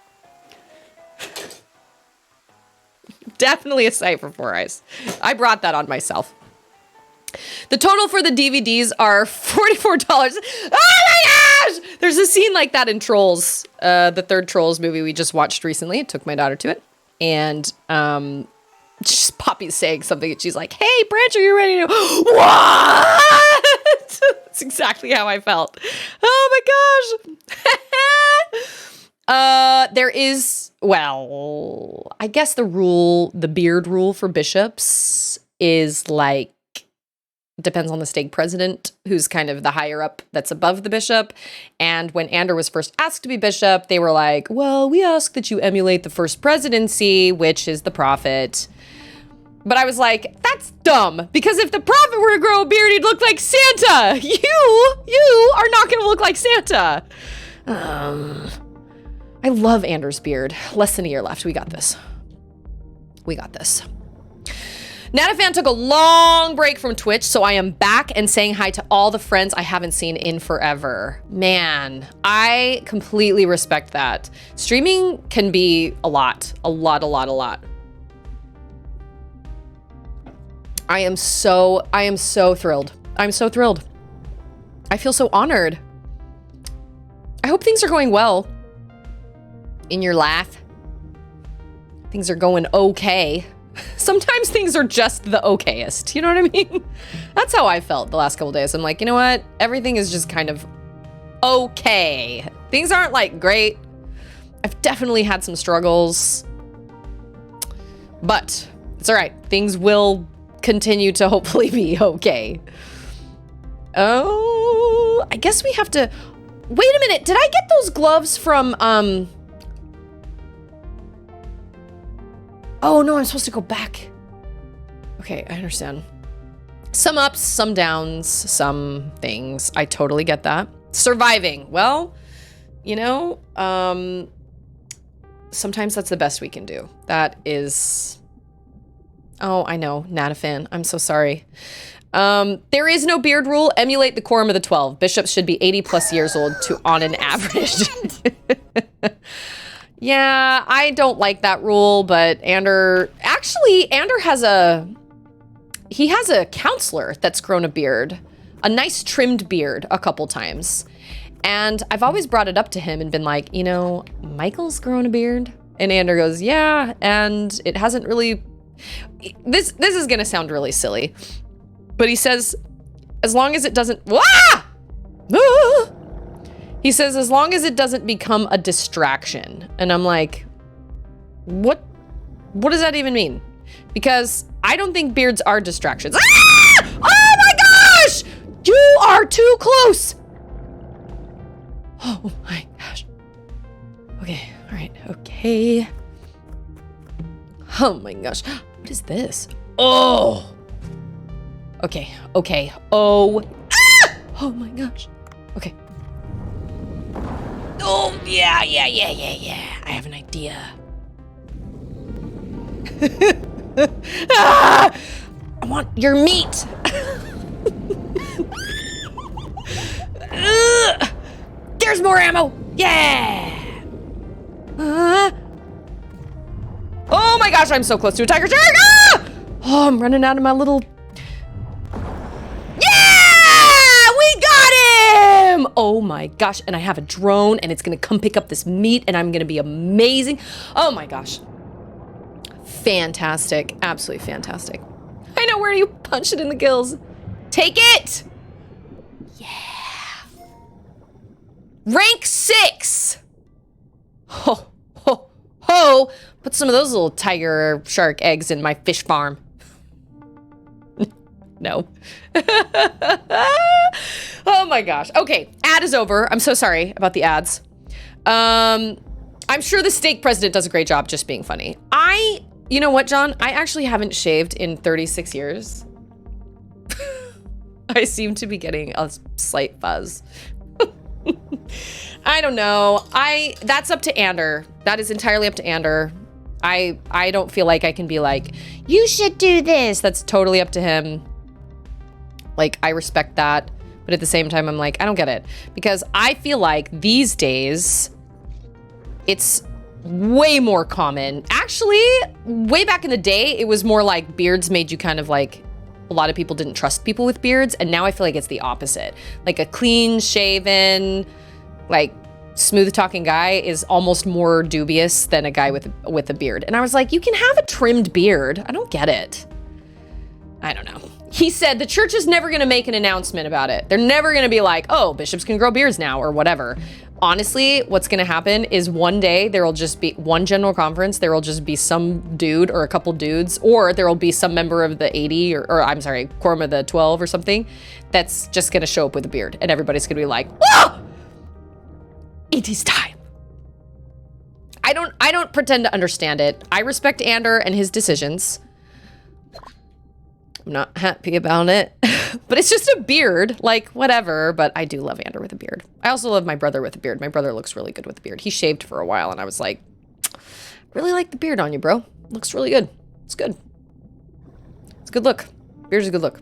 Definitely a sight for four eyes. I brought that on myself. The total for the DVDs are $44. Oh my gosh! There's a scene like that in Trolls, the third Trolls movie we just watched recently. I took my daughter to it. And just Poppy's saying something, and she's like, hey, Branch, are you ready to... What? That's exactly how I felt. Oh my gosh. There is, well, I guess the beard rule for bishops is like, depends on the stake president, who's kind of the higher up that's above the bishop. And when Ander was first asked to be bishop, they were like, well, we ask that you emulate the first presidency, which is the prophet. But I was like, that's dumb, because if the prophet were to grow a beard, he'd look like Santa. You are not going to look like Santa. I love Ander's beard. Less than a year left. We got this. We got this. Natafan took a long break from Twitch, so I am back and saying hi to all the friends I haven't seen in forever. Man, I completely respect that. Streaming can be a lot. I am so thrilled. I'm so thrilled. I feel so honored. I hope things are going well in your life. Things are going okay. Sometimes things are just the okayest. You know what I mean? That's how I felt the last couple days. I'm like, you know what? Everything is just kind of okay. Things aren't like great. I've definitely had some struggles, but it's all right. Things will continue to hopefully be okay. Oh, I guess we have to... Wait a minute. Did I get those gloves from, Oh, no, I'm supposed to go back. Okay, I understand. Some ups, some downs, some things. I totally get that. Surviving. Well, you know, sometimes that's the best we can do. That is... Oh, I know, Natafan. I'm so sorry. There is no beard rule. Emulate the quorum of the 12. Bishops should be 80 plus years old on an average. Yeah, I don't like that rule, but Ander has a counselor that's grown a beard, a nice trimmed beard a couple times. And I've always brought it up to him and been like, you know, Michael's grown a beard. And Ander goes, yeah, and it hasn't really, this is gonna sound really silly, but he says, as long as it doesn't, He says, as long as it doesn't become a distraction. And I'm like, what does that even mean? Because I don't think beards are distractions. Ah! Oh my gosh! You are too close. Oh my gosh. Okay, all right, okay. Oh my gosh, what is this? Oh. Okay, okay, oh. Ah! Oh my gosh, okay. Oh, yeah. I have an idea. Ah! I want your meat. There's more ammo. Yeah. Oh my gosh, I'm so close to a tiger shark. Ah! Oh, I'm running out of my little... Yeah! We got him! Oh my gosh, and I have a drone, and it's gonna come pick up this meat, and I'm gonna be amazing. Oh my gosh. Fantastic, absolutely fantastic. I know, where do you punch it in the gills? Take it! Yeah. Rank 6! Ho, ho, ho! Put some of those little tiger shark eggs in my fish farm. No. Oh my gosh. Okay, ad is over. I'm so sorry about the ads. I'm sure the steak president does a great job just being funny. You know what, John? I actually haven't shaved in 36 years. I seem to be getting a slight fuzz. I don't know. That's up to Ander. That is entirely up to Ander. I don't feel like I can be like, you should do this. That's totally up to him. Like, I respect that. But at the same time, I'm like, I don't get it. Because I feel like these days, it's way more common. Actually, way back in the day, it was more like beards made you kind of like, a lot of people didn't trust people with beards. And now I feel like it's the opposite. Like a clean shaven, like smooth talking guy is almost more dubious than a guy with a beard. And I was like, you can have a trimmed beard. I don't get it. I don't know. He said the church is never going to make an announcement about it. They're never going to be like, oh, bishops can grow beards now or whatever. Honestly, what's going to happen is one day there will just be one general conference. There will just be some dude or a couple dudes, or there will be some member of the 80 or I'm sorry, quorum of the 12 or something that's just going to show up with a beard. And everybody's going to be like, oh, it is time. I don't pretend to understand it. I respect Ander and his decisions. I'm not happy about it, but it's just a beard, like whatever, but I do love Ander with a beard. I also love my brother with a beard. My brother looks really good with a beard. He shaved for a while and I was like, really like the beard on you, bro. Looks really good. It's good. It's a good look. Beard's a good look.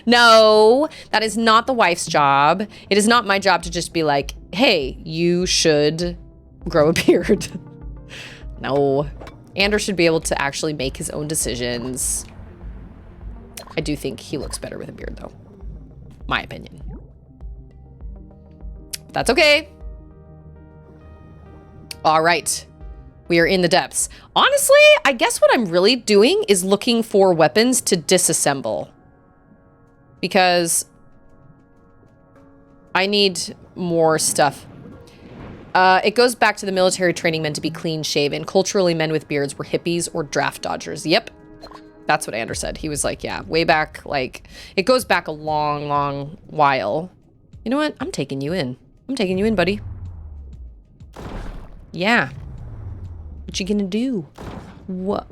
No, that is not the wife's job. It is not my job to just be like, hey, you should grow a beard. No, Ander should be able to actually make his own decisions. I do think he looks better with a beard, though. My opinion. That's okay. All right. We are in the depths. Honestly, I guess what I'm really doing is looking for weapons to disassemble. Because I need more stuff. It goes back to the military training meant to be clean shaven. Culturally, men with beards were hippies or draft dodgers. Yep. That's what Ander said. He was like, yeah, way back, like, it goes back a long, long while. You know what? I'm taking you in. I'm taking you in, buddy. Yeah. What you gonna do? What?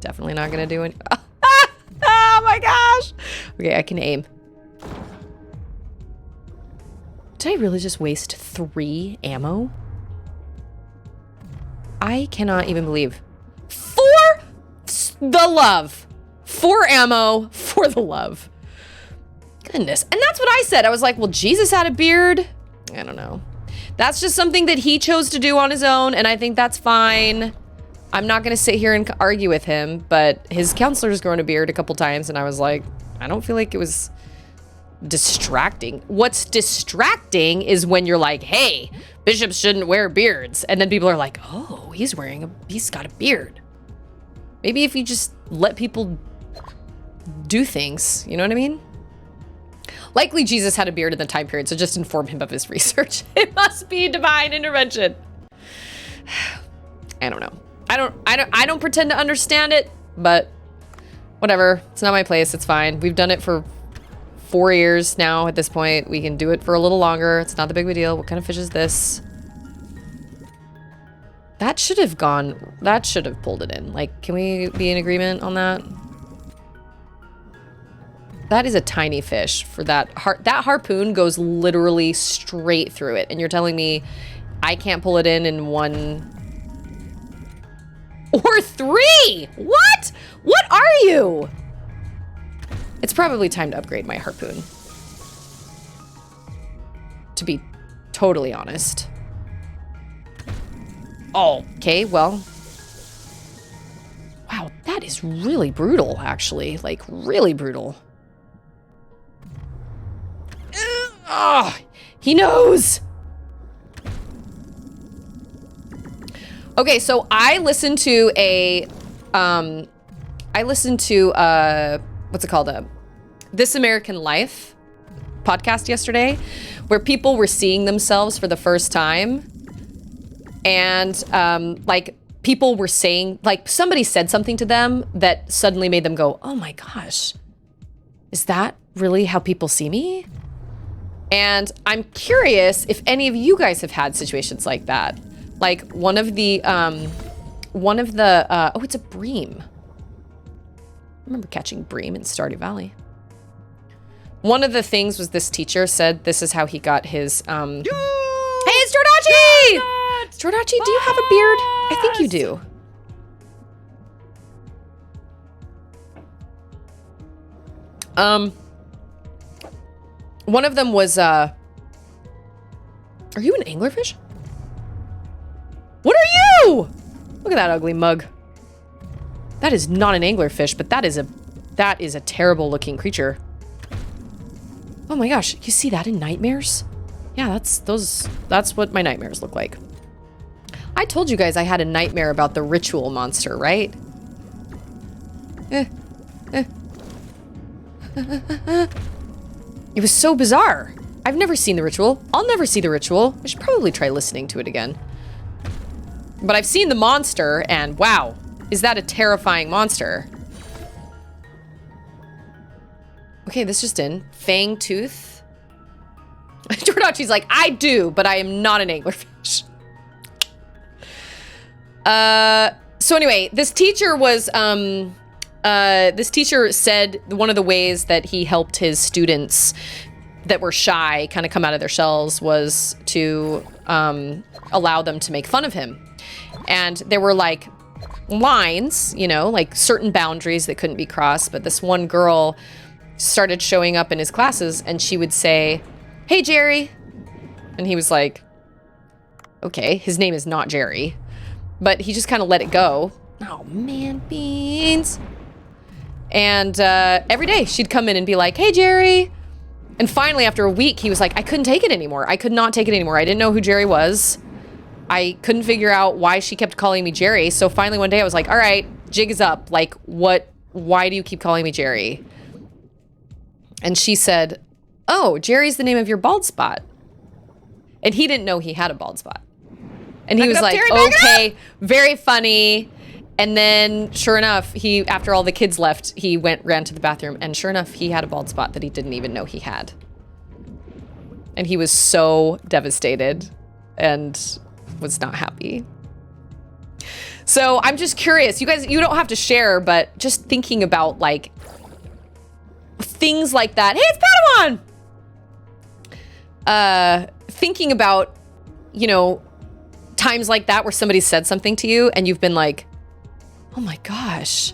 Definitely not gonna do any. Oh my gosh. Okay, I can aim. Did I really just waste 3 ammo? I cannot even believe. 4? The love. 4 ammo for the love. Goodness. And that's what I said. I was like, well, Jesus had a beard. I don't know. That's just something that he chose to do on his own, and I think that's fine. I'm not going to sit here and argue with him, but his counselor's grown a beard a couple times, and I was like, I don't feel like it was distracting. What's distracting is when you're like, hey, bishops shouldn't wear beards. And then people are like, oh, he's got a beard. Maybe if you just let people do things, you know what I mean? Likely Jesus had a beard in the time period, so just inform him of his research. It must be divine intervention. I don't know. I don't pretend to understand it, but whatever. It's not my place. It's fine. We've done it for 4 years now at this point. We can do it for a little longer. It's not the big of a deal. What kind of fish is this? That should have pulled it in. Like, can we be in agreement on that? That is a tiny fish for that. That harpoon goes literally straight through it. And you're telling me I can't pull it in 1 or 3? What? What are you? It's probably time to upgrade my harpoon. To be totally honest. Oh, okay, well. Wow, that is really brutal, actually. Like, really brutal. Oh, he knows. Okay, so I listened to what's it called? This American Life podcast yesterday, where people were seeing themselves for the first time. And like people were saying, like somebody said something to them that suddenly made them go, oh my gosh, is that really how people see me? And I'm curious if any of you guys have had situations like that. Like one of the, oh, it's a bream. I remember catching bream in Stardew Valley. One of the things was this teacher said this is how he got his, Hey, it's Jordachi! Jordachi, do you have a beard? I think you do. One of them was, are you an anglerfish? What are you? Look at that ugly mug. That is not an anglerfish, but that is a terrible looking creature. Oh my gosh, you see that in nightmares? Yeah, that's what my nightmares look like. I told you guys I had a nightmare about the ritual monster, right? It was so bizarre. I've never seen the ritual. I'll never see the ritual. I should probably try listening to it again. But I've seen the monster, and wow, is that a terrifying monster? Okay, this just in. Fang tooth. Jordachi's like, I do, but I am not an anglerfish. So anyway, this teacher was, this teacher said one of the ways that he helped his students that were shy kind of come out of their shells was to allow them to make fun of him. And there were like lines, you know, like certain boundaries that couldn't be crossed. But this one girl started showing up in his classes and she would say, hey, Jerry. And he was like, okay, his name is not Jerry. But he just kind of let it go. Oh, man, beans. And every day she'd come in and be like, hey, Jerry. And finally, after a week, he was like, I couldn't take it anymore. I could not take it anymore. I didn't know who Jerry was. I couldn't figure out why she kept calling me Jerry. So finally one day I was like, all right, jig is up. Like, why do you keep calling me Jerry? And she said, oh, Jerry's the name of your bald spot. And he didn't know he had a bald spot. And he was like, okay, very funny. And then sure enough, after all the kids left, he ran to the bathroom and sure enough, he had a bald spot that he didn't even know he had. And he was so devastated and was not happy. So I'm just curious, you guys, you don't have to share, but just thinking about like things like that. Hey, it's Padawan! Thinking about, you know, times like that where somebody said something to you and you've been like, oh my gosh,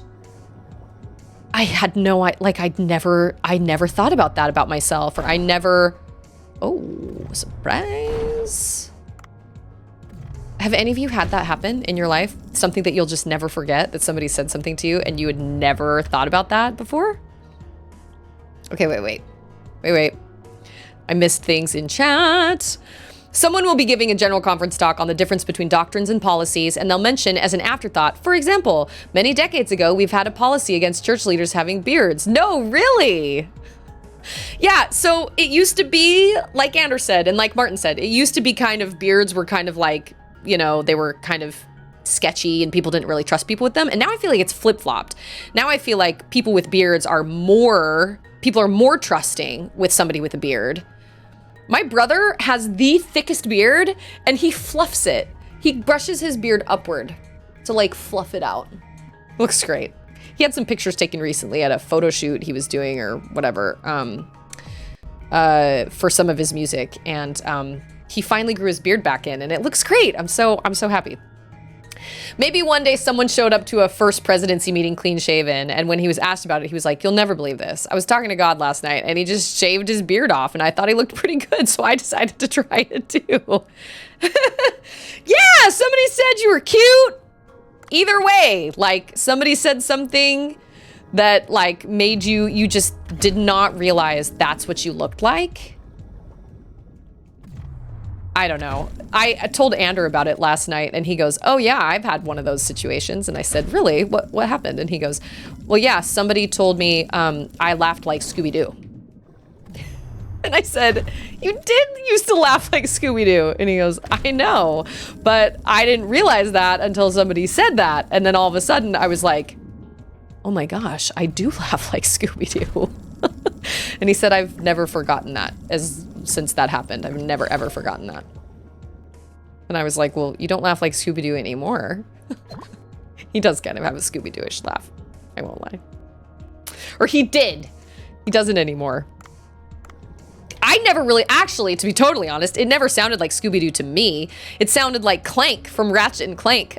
I never thought about that about myself, or I never, oh, surprise. Have any of you had that happen in your life? Something that you'll just never forget, that somebody said something to you and you had never thought about that before? Okay, wait. I missed things in chat. Someone will be giving a general conference talk on the difference between doctrines and policies, and they'll mention as an afterthought, for example, many decades ago, we've had a policy against church leaders having beards. No, really? Yeah, so it used to be, like Anders said, and like Martin said, it used to be kind of beards were kind of like, you know, they were kind of sketchy and people didn't really trust people with them. And now I feel like it's flip-flopped. Now I feel like people with beards people are more trusting with somebody with a beard. My brother has the thickest beard and he fluffs it. He brushes his beard upward to like fluff it out. Looks great. He had some pictures taken recently at a photo shoot he was doing or whatever for some of his music, and he finally grew his beard back in, and it looks great. I'm so happy. Maybe one day someone showed up to a first presidency meeting clean shaven, and when he was asked about it, he was like, "You'll never believe this. I was talking to God last night, and he just shaved his beard off, and I thought he looked pretty good, so I decided to try it too." Yeah, somebody said you were cute. Either way, like somebody said something that like made you just did not realize that's what you looked like. I don't know. I told Andrew about it last night and he goes, "Oh yeah, I've had one of those situations." And I said, "Really? What happened?" And he goes, "Well, yeah, somebody told me I laughed like Scooby-Doo." And I said, "You did used to laugh like Scooby-Doo." And he goes, "I know, but I didn't realize that until somebody said that." And then all of a sudden I was like, "Oh my gosh, I do laugh like Scooby-Doo." And he said, "I've never forgotten that since that happened. I've never ever forgotten that." And I was like, "Well, you don't laugh like Scooby-Doo anymore." He does kind of have a Scooby-Doo-ish laugh. I won't lie. Or he did. He doesn't anymore. I never really, actually, to be totally honest, it never sounded like Scooby-Doo to me. It sounded like Clank from Ratchet and Clank.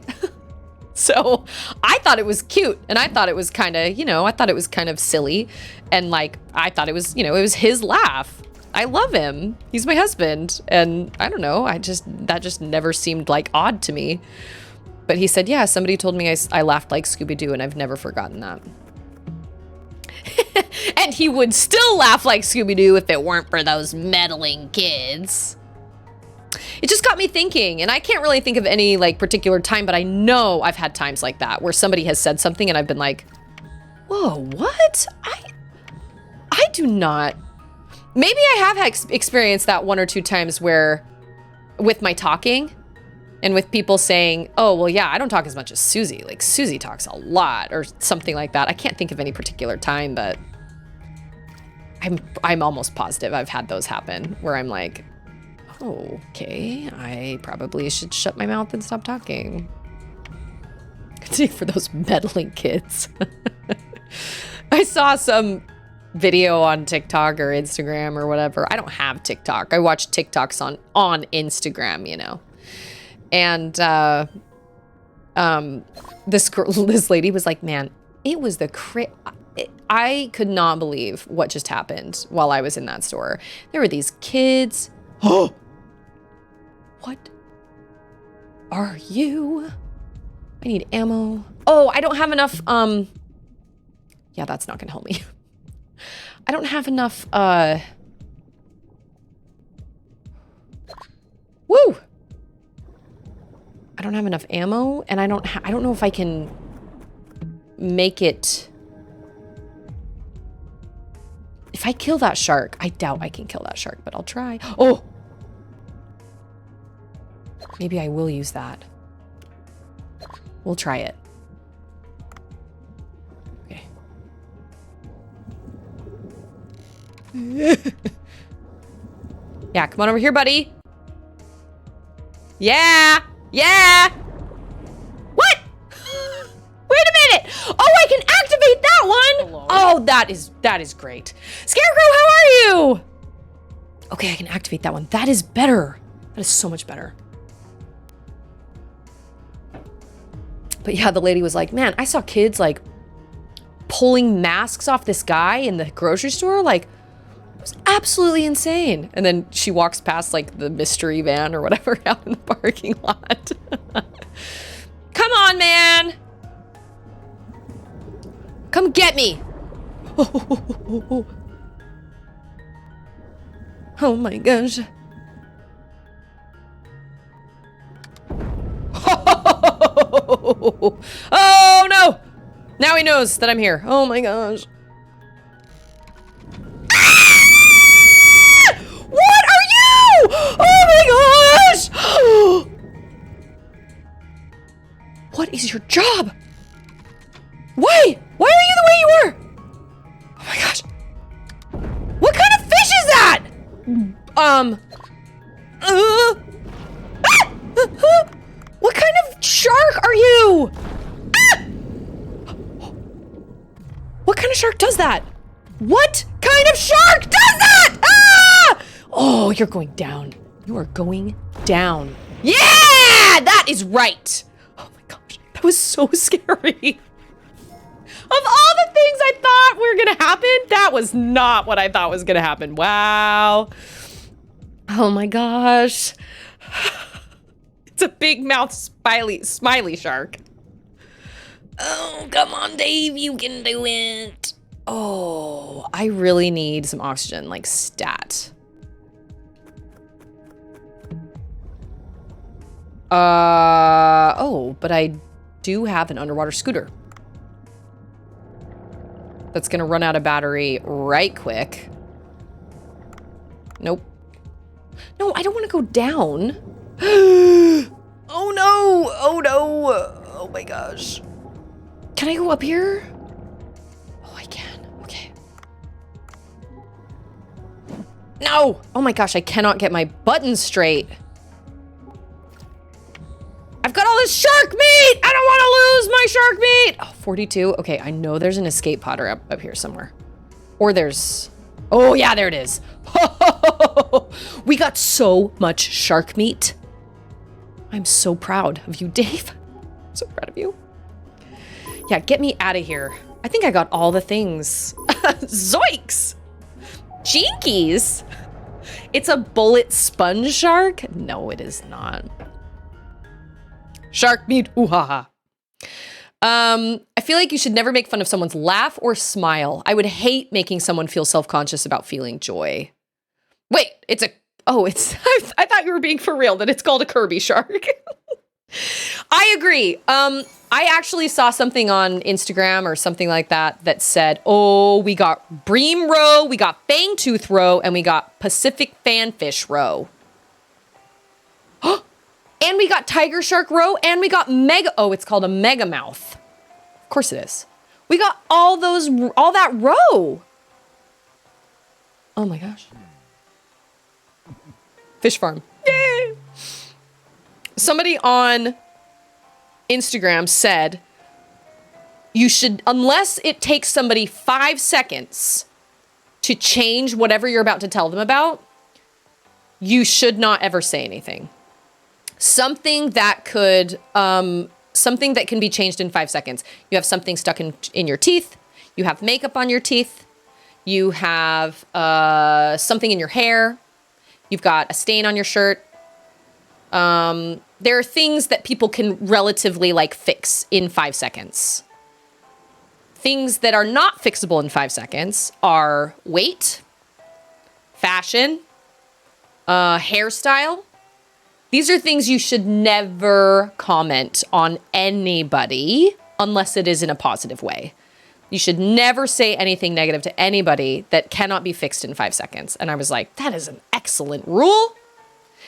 So I thought it was cute, and I thought it was kind of, you know, I thought it was kind of silly, and like, I thought it was, you know, it was his laugh. I love him. He's my husband, and I don't know, that just never seemed like odd to me. But he said, "Yeah, somebody told me I laughed like Scooby-Doo, and I've never forgotten that." And he would still laugh like Scooby-Doo if it weren't for those meddling kids. It just got me thinking, and I can't really think of any like particular time, but I know I've had times like that where somebody has said something and I've been like, "Whoa, what? I do not." Maybe I have experienced that one or two times where with my talking and with people saying, "Oh, well, yeah, I don't talk as much as Susie. Like Susie talks a lot," or something like that. I can't think of any particular time, but I'm almost positive I've had those happen where I'm like, "Oh, okay, I probably should shut my mouth and stop talking." For those meddling kids. I saw some video on TikTok or Instagram or whatever. I don't have TikTok. I watch TikToks on Instagram, you know. And this lady was like, "Man, it was I could not believe what just happened while I was in that store. There were these kids." Oh, what are you? I need ammo. Oh, I don't have enough. Yeah, that's not gonna help me. I don't have enough. Woo! I don't have enough ammo, and I don't know if I can make it. If I kill that shark, I doubt I can kill that shark, but I'll try. Oh! Maybe I will use that. We'll try it. Okay. Yeah, come on over here, buddy. Yeah! Yeah! What? Wait a minute! Oh, I can activate that one! Hello. Oh, that is great. Scarecrow, how are you? Okay, I can activate that one. That is better. That is so much better. But yeah, the lady was like, "Man, I saw kids like pulling masks off this guy in the grocery store. Like, it was absolutely insane." And then she walks past like the mystery van or whatever out in the parking lot. Come on, man. Come get me. Oh my gosh. Oh no! Now he knows that I'm here. Oh my gosh. Ah! What is your job? Why? Why are you the way you are? Oh my gosh. What kind of fish is that? What kind of shark are you? Ah! What kind of shark does that? What kind of shark does that? Ah! Oh, you're going down. You are going down. Yeah, that is right. Oh my gosh, that was so scary. Of all the things I thought were gonna happen, that was not what I thought was gonna happen. Wow. Oh my gosh. It's a big mouth smiley shark. Oh, come on, Dave, you can do it. Oh, I really need some oxygen, like stat. Oh, but I do have an underwater scooter. That's gonna run out of battery right quick. Nope. No, I don't want to go down. Oh no! Oh no! Oh my gosh. Can I go up here? Oh, I can. Okay. No! Oh my gosh, I cannot get my buttons straight. I've got all this shark meat! I don't want to lose my shark meat! Oh, 42. Okay, I know there's an escape pod up here somewhere. Or there's... Oh, yeah, there it is. We got so much shark meat. I'm so proud of you, Dave. I'm so proud of you. Yeah, get me out of here. I think I got all the things. Zoinks! Jinkies! It's a bullet sponge shark? No, it is not. Shark meat, ooh ha ha. I feel like you should never make fun of someone's laugh or smile. I would hate making someone feel self-conscious about feeling joy. Wait, it's a, oh, it's, I thought you were being for real, that it's called a Kirby shark. I agree. I actually saw something on Instagram or something like that that said, oh, we got bream roe, we got fangtooth roe, and we got Pacific fanfish roe. And we got tiger shark roe, and we got mega, oh, it's called a mega mouth. Of course it is. We got all that roe. Oh my gosh. Fish farm. Yay! Somebody on Instagram said, you should, unless it takes somebody 5 seconds to change whatever you're about to tell them about, you should not ever say anything. Something that could, something that can be changed in 5 seconds. You have something stuck in your teeth. You have makeup on your teeth. You have something in your hair. You've got a stain on your shirt. There are things that people can relatively like fix in 5 seconds. Things that are not fixable in 5 seconds are weight, fashion, hairstyle. These are things you should never comment on anybody unless it is in a positive way. You should never say anything negative to anybody that cannot be fixed in 5 seconds. And I was like, that is an excellent rule.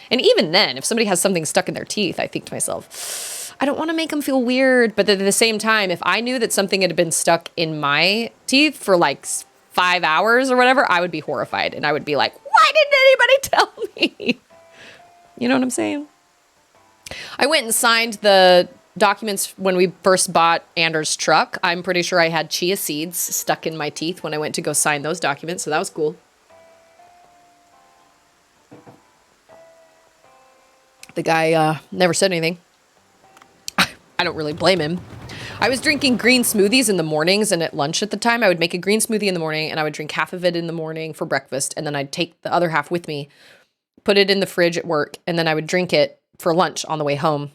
And even then, if somebody has something stuck in their teeth, I think to myself, I don't want to make them feel weird. But at the same time, if I knew that something had been stuck in my teeth for like 5 hours or whatever, I would be horrified. And I would be like, why didn't anybody tell me? You know what I'm saying? I went and signed the documents when we first bought Anders' truck. I'm pretty sure I had chia seeds stuck in my teeth when I went to go sign those documents, so that was cool. The guy never said anything. I don't really blame him. I was drinking green smoothies in the mornings and at lunch at the time. I would make a green smoothie in the morning and I would drink half of it in the morning for breakfast, and then I'd take the other half with me, put it in the fridge at work, and then I would drink it for lunch on the way home.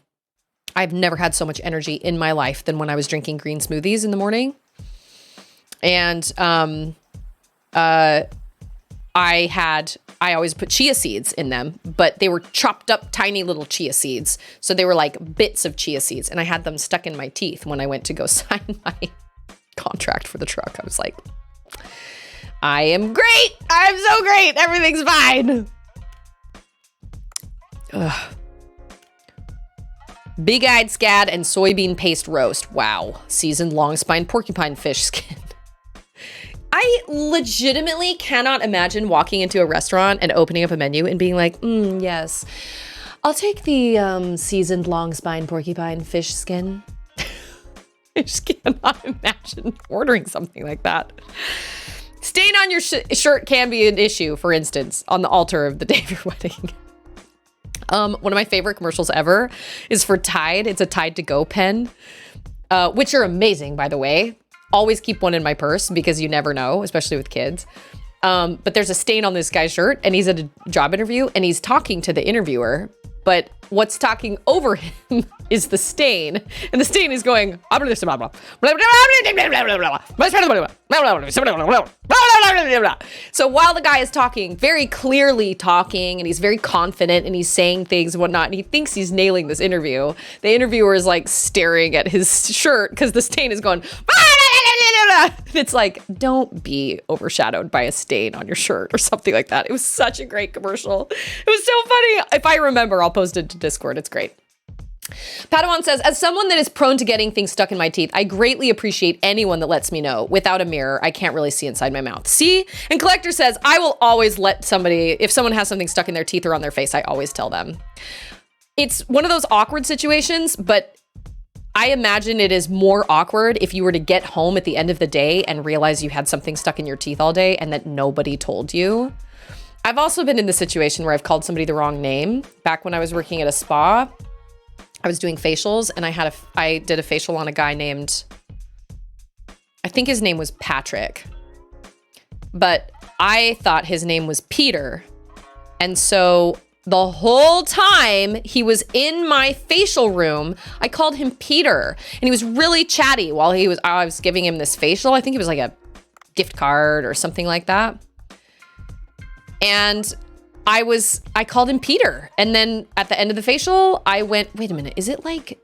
I've never had so much energy in my life than when I was drinking green smoothies in the morning. And I always put chia seeds in them, but they were chopped up tiny little chia seeds. So they were like bits of chia seeds, and I had them stuck in my teeth when I went to go sign my contract for the truck. I was like, I am great. I'm so great. Everything's fine. Ugh. Big-eyed scad and soybean paste roast. Wow. Seasoned long-spine porcupine fish skin. I legitimately cannot imagine walking into a restaurant and opening up a menu and being like, yes, I'll take the seasoned long-spine porcupine fish skin. I just cannot imagine ordering something like that. Stain on your shirt can be an issue, for instance, on the altar of the day of your wedding. One of my favorite commercials ever is for Tide. It's a Tide to Go pen, which are amazing, by the way. Always keep one in my purse because you never know, especially with kids. But there's a stain on this guy's shirt and he's at a job interview and he's talking to the interviewer, but what's talking over him is the stain. And the stain is going, so while the guy is talking, very clearly talking, and he's very confident and he's saying things and whatnot, and he thinks he's nailing this interview, the interviewer is like staring at his shirt because the stain is going, it's like, don't be overshadowed by a stain on your shirt or something like that. It was such a great commercial. It was so funny. If I remember, I'll post it to Discord. It's great. Padawan says, as someone that is prone to getting things stuck in my teeth, I greatly appreciate anyone that lets me know. Without a mirror, I can't really see inside my mouth. See? And Collector says, I will always let somebody, if someone has something stuck in their teeth or on their face, I always tell them. It's one of those awkward situations, but I imagine it is more awkward if you were to get home at the end of the day and realize you had something stuck in your teeth all day and that nobody told you. I've also been in the situation where I've called somebody the wrong name. Back when I was working at a spa, I was doing facials and I did a facial on a guy named, I think his name was Patrick, but I thought his name was Peter. And so the whole time he was in my facial room, I called him Peter, and he was really chatty while I was giving him this facial. I think it was like a gift card or something like that. And I called him Peter. And then at the end of the facial, I went, wait a minute, is it like,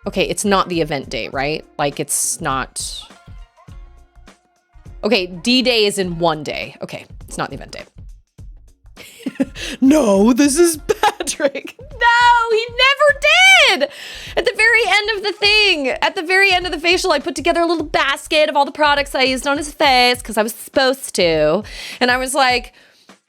okay, it's not the event day, right? Like it's not, okay, D-Day is in one day. Okay, it's not the event day. No, this is Patrick. No, he never did. At the very end of the facial, I put together a little basket of all the products I used on his face because I was supposed to. And I was like,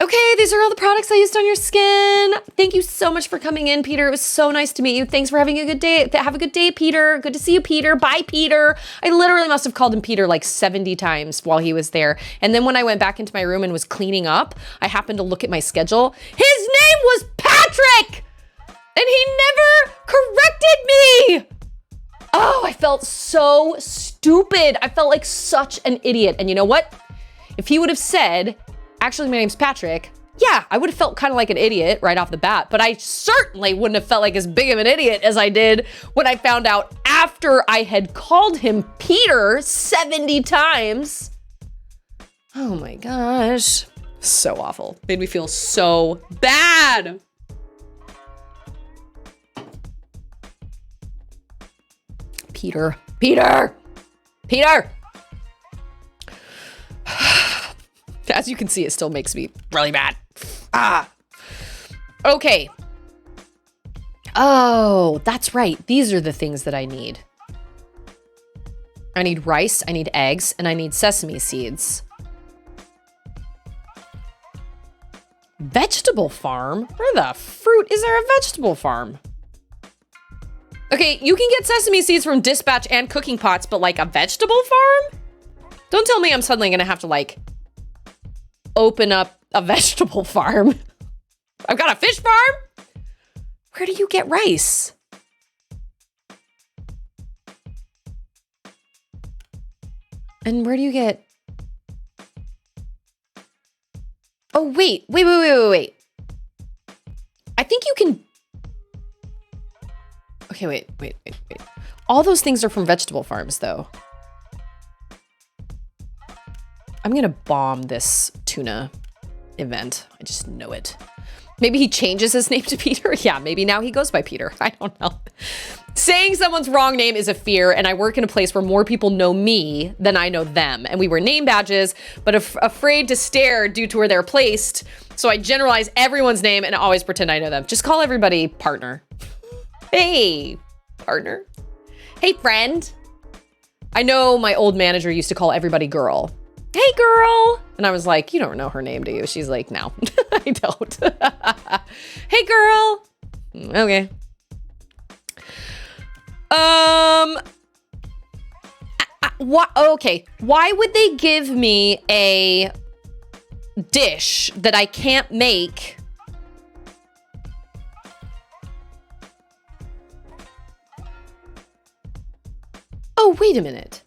okay, these are all the products I used on your skin. Thank you so much for coming in, Peter. It was so nice to meet you. Thanks for having a good day. Have a good day, Peter. Good to see you, Peter. Bye, Peter. I literally must have called him Peter like 70 times while he was there. And then when I went back into my room and was cleaning up, I happened to look at my schedule. His name was Patrick! And he never corrected me! Oh, I felt so stupid. I felt like such an idiot. And you know what? If he would have said, actually, my name's Patrick, yeah, I would have felt kind of like an idiot right off the bat, but I certainly wouldn't have felt like as big of an idiot as I did when I found out after I had called him Peter 70 times. Oh my gosh. So awful. Made me feel so bad. Peter. As you can see, it still makes me really mad. Okay. Oh, that's right. These are the things that I need. I need rice, I need eggs, and I need sesame seeds. Vegetable farm? Where the fruit is there a vegetable farm? Okay, you can get sesame seeds from Dispatch and cooking pots, but like a vegetable farm? Don't tell me I'm suddenly gonna have to like open up a vegetable farm. I've got a fish farm? Where do you get rice? And where do you get... Oh, wait. I think you can... Okay, wait. All those things are from vegetable farms, though. I'm gonna bomb this tuna event. I just know it. Maybe he changes his name to Peter. Yeah, maybe now he goes by Peter. I don't know. Saying someone's wrong name is a fear, and I work in a place where more people know me than I know them. And we wear name badges, but afraid to stare due to where they're placed. So I generalize everyone's name and always pretend I know them. Just call everybody partner. Hey, partner. Hey, friend. I know my old manager used to call everybody girl. Hey, girl. And I was like, you don't know her name, do you? She's like, no, I don't. Hey, girl. Okay. Okay. Why would they give me a dish that I can't make? Oh, wait a minute.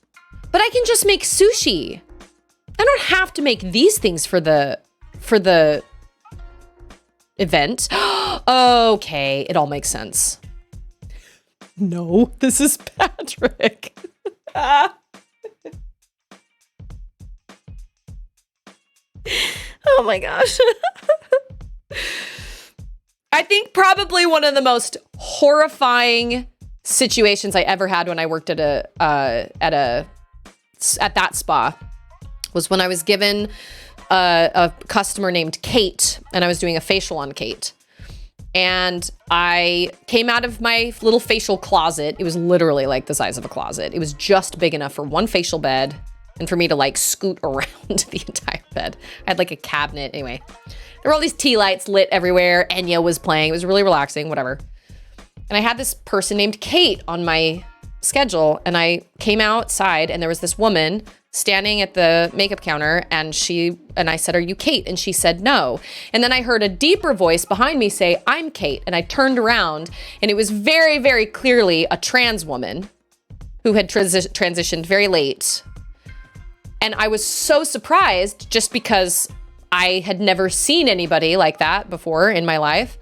But I can just make sushi. I don't have to make these things for the event. Okay, it all makes sense. No, this is Patrick. Oh my gosh. I think probably one of the most horrifying situations I ever had when I worked at that spa was when I was given a customer named Kate, and I was doing a facial on Kate. And I came out of my little facial closet. It was literally like the size of a closet. It was just big enough for one facial bed and for me to like scoot around the entire bed. I had like a cabinet. Anyway, there were all these tea lights lit everywhere. Enya was playing. It was really relaxing, whatever. And I had this person named Kate on my schedule, and I came outside and there was this woman standing at the makeup counter, and I said, "Are you Kate?" And she said, "No." And then I heard a deeper voice behind me say, "I'm Kate." And I turned around, and it was very, very clearly a trans woman who had transitioned very late. And I was so surprised just because I had never seen anybody like that before in my life.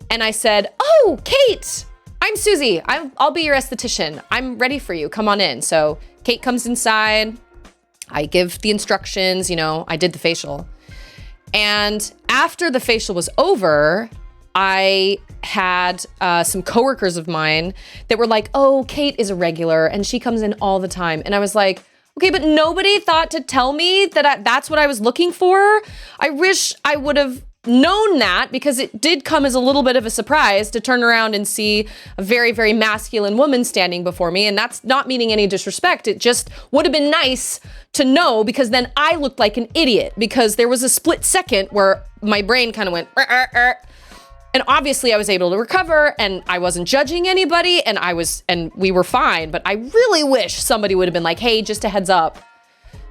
And I said, "Oh, Kate, I'm Susie. I'll be your esthetician. I'm ready for you. Come on in." So Kate comes inside. I give the instructions, I did the facial. And after the facial was over, I had some coworkers of mine that were like, "Oh, Kate is a regular and she comes in all the time." And I was like, okay, but nobody thought to tell me that that's what I was looking for. I wish I would have known that, because it did come as a little bit of a surprise to turn around and see a very, very masculine woman standing before me. And that's not meaning any disrespect. It just would have been nice to know, because then I looked like an idiot, because there was a split second where my brain kind of went, and obviously I was able to recover and I wasn't judging anybody and we were fine. But I really wish somebody would have been like, "Hey, just a heads up,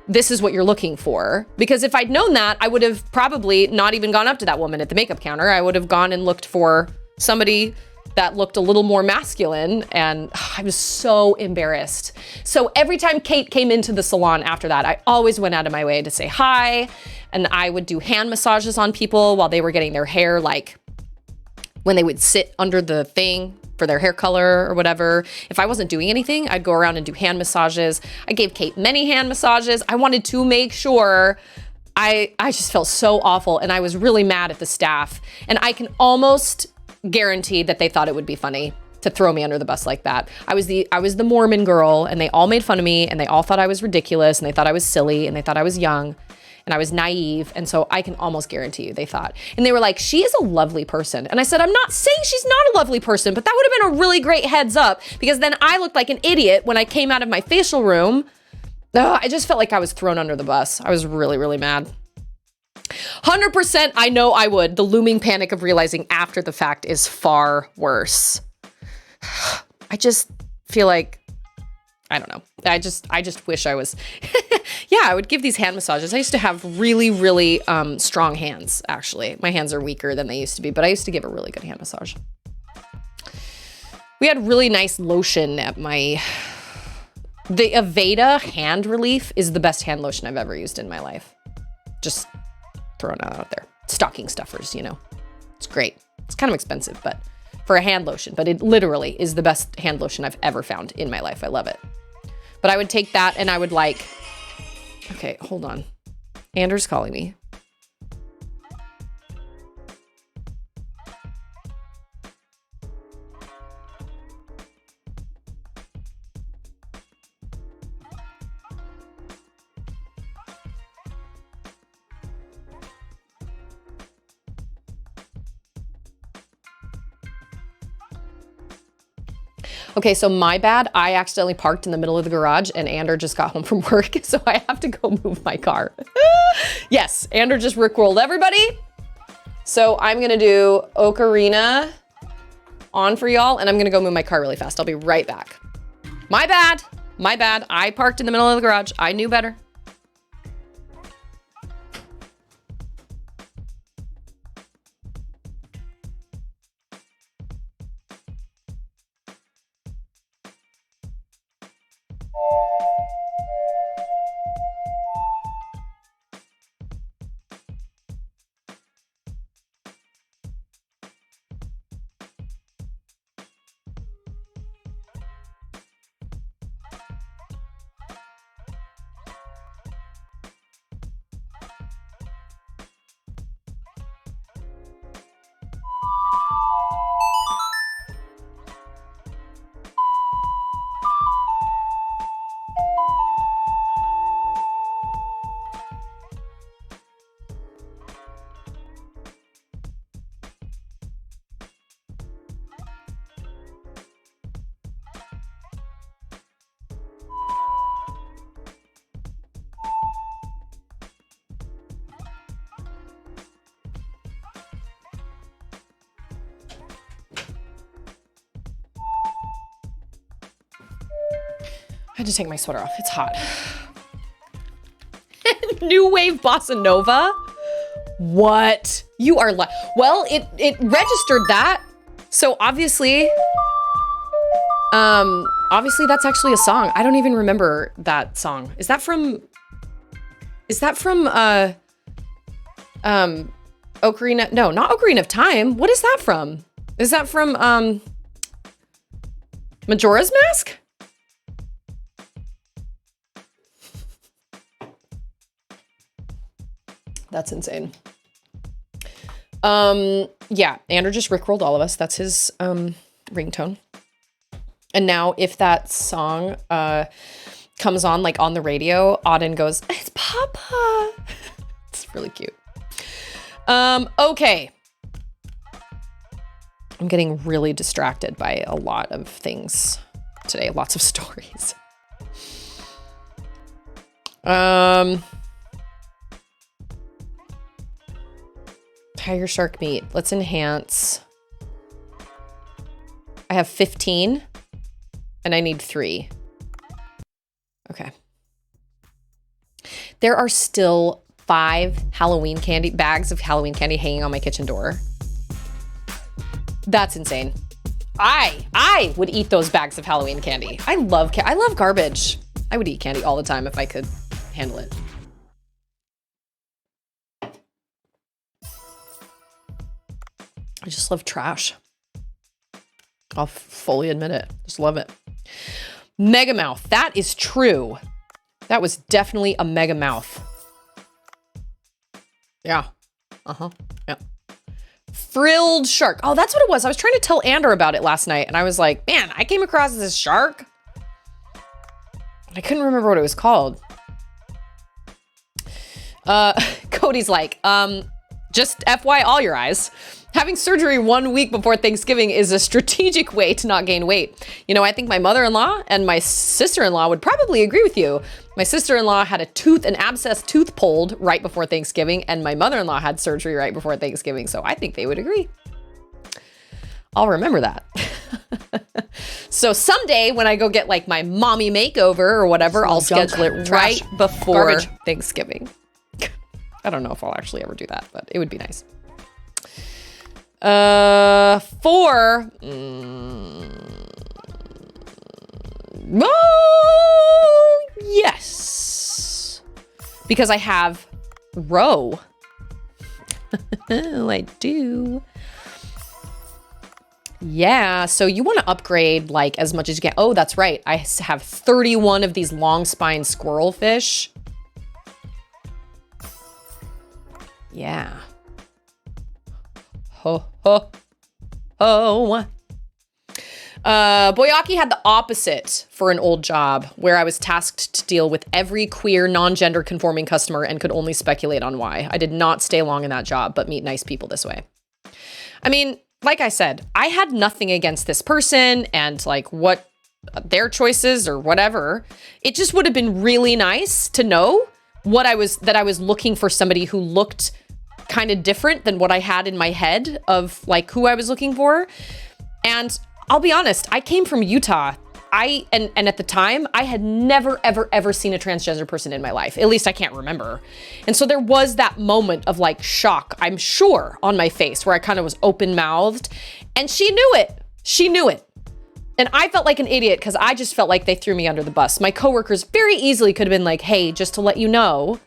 this is what you're looking for." Because if I'd known that, I would have probably not even gone up to that woman at the makeup counter. I would have gone and looked for somebody that looked a little more masculine, and I was so embarrassed. So every time Kate came into the salon after that, I always went out of my way to say hi, and I would do hand massages on people while they were getting their hair, like when they would sit under the thing for their hair color or whatever. If I wasn't doing anything, I'd go around and do hand massages. I gave Kate many hand massages. I wanted to make sure. I just felt so awful, and I was really mad at the staff. And I can almost guarantee that they thought it would be funny to throw me under the bus like that. I was the Mormon girl, and they all made fun of me, and they all thought I was ridiculous, and they thought I was silly, and they thought I was young, and I was naive. And so I can almost guarantee you they thought. And they were like, "She is a lovely person." And I said, "I'm not saying she's not a lovely person, but that would have been a really great heads up, because then I looked like an idiot when I came out of my facial room." I just felt like I was thrown under the bus. I was really, really mad. 100% I know I would. The looming panic of realizing after the fact is far worse. I just feel like, I don't know. I just wish I was, yeah, I would give these hand massages. I used to have really, really strong hands, actually. My hands are weaker than they used to be, but I used to give a really good hand massage. We had really nice lotion at the Aveda hand relief is the best hand lotion I've ever used in my life. Just throwing it out there. Stocking stuffers, It's great. It's kind of expensive, but for a hand lotion, but it literally is the best hand lotion I've ever found in my life. I love it. But I would take that and I would okay, hold on. Andrew's calling me. Okay, so my bad. I accidentally parked in the middle of the garage and Ander just got home from work, so I have to go move my car. Yes, Ander just rickrolled everybody. So I'm gonna do Ocarina on for y'all, and I'm gonna go move my car really fast. I'll be right back. My bad, my bad. I parked in the middle of the garage. I knew better. I had to take my sweater off. It's hot. New wave bossa nova? What? You are well, it registered that. So obviously that's actually a song. I don't even remember that song. Is that from Ocarina? No, not Ocarina of Time. What is that from? Is that from Majora's Mask? That's insane. Yeah, Ander just rickrolled all of us. That's his ringtone. And now if that song comes on like on the radio, Auden goes, "It's Papa." It's really cute. Okay. I'm getting really distracted by a lot of things today, lots of stories. Tiger shark meat. Let's enhance. I have 15 and I need 3. Okay. There are still 5 Halloween candy bags of Halloween candy hanging on my kitchen door. That's insane. I would eat those bags of Halloween candy. I love garbage. I would eat candy all the time if I could handle it. I just love trash. I'll fully admit it. Just love it. Mega Mouth. That is true. That was definitely a Mega Mouth. Yeah. Uh-huh. Yeah. Frilled shark. Oh, that's what it was. I was trying to tell Ander about it last night, and I was like, man, I came across this shark. I couldn't remember what it was called. Cody's like, just FY all your eyes. Having surgery 1 week before Thanksgiving is a strategic way to not gain weight. You know, I think my mother-in-law and my sister-in-law would probably agree with you. My sister-in-law had an abscess tooth pulled right before Thanksgiving, and my mother-in-law had surgery right before Thanksgiving, so I think they would agree. I'll remember that. So someday when I go get like my mommy makeover or whatever, I'll schedule it right before Thanksgiving. I don't know if I'll actually ever do that, but it would be nice. 4. Oh, yes. Because I have row. Oh, I do. Yeah, so you want to upgrade like as much as you can. Oh, that's right. I have 31 of these long spine squirrelfish. Yeah. Ho, ho, ho. Boyaki had the opposite for an old job where I was tasked to deal with every queer, non-gender conforming customer and could only speculate on why. I did not stay long in that job, but meet nice people this way. I mean, like I said, I had nothing against this person and like what their choices or whatever. It just would have been really nice to know that I was looking for somebody who looked kind of different than what I had in my head of like who I was looking for. And I'll be honest, I came from Utah. And at the time, I had never, ever, ever seen a transgender person in my life. At least I can't remember. And so there was that moment of like shock, I'm sure, on my face where I kind of was open-mouthed. And she knew it. She knew it. And I felt like an idiot because I just felt like they threw me under the bus. My coworkers very easily could have been like, hey, just to let you know.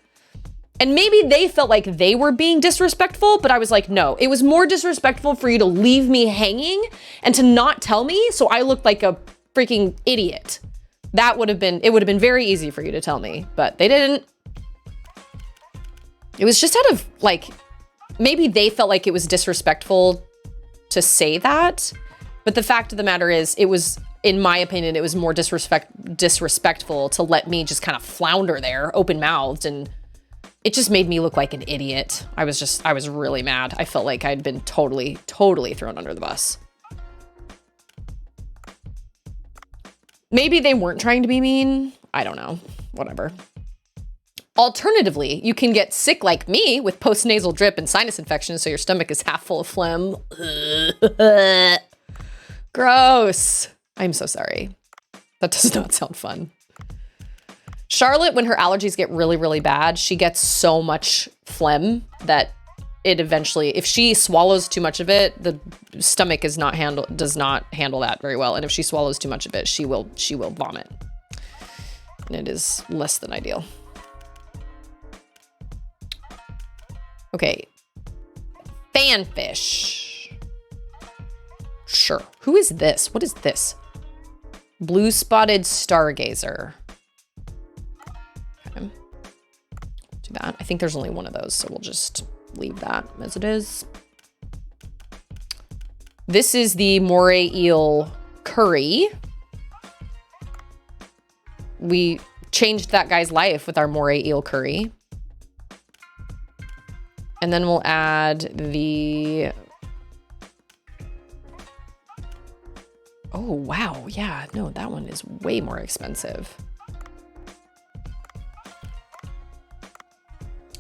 And maybe they felt like they were being disrespectful, but I was like, no, it was more disrespectful for you to leave me hanging and to not tell me so I looked like a freaking idiot. It would have been very easy for you to tell me, but they didn't. It was just out of like, maybe they felt like it was disrespectful to say that, but the fact of the matter is, it was, in my opinion, it was more disrespectful to let me just kind of flounder there, open-mouthed, and it just made me look like an idiot. I was really mad. I felt like I'd been totally thrown under the bus. Maybe they weren't trying to be mean. I don't know. Whatever. Alternatively, you can get sick like me with postnasal drip and sinus infection, so your stomach is half full of phlegm. Gross. I'm so sorry. That does not sound fun. Charlotte, when her allergies get really, really bad, she gets so much phlegm that it eventually, if she swallows too much of it, the stomach does not handle that very well. And if she swallows too much of it, she will vomit. And it is less than ideal. Okay. Fanfish. Sure. Who is this? What is this? Blue spotted stargazer. Okay. Do that. I think there's only one of those, so we'll just leave that as it is. This is the moray eel curry. We changed that guy's life with our moray eel curry. And then we'll add the... Oh, wow. Yeah, no, that one is way more expensive.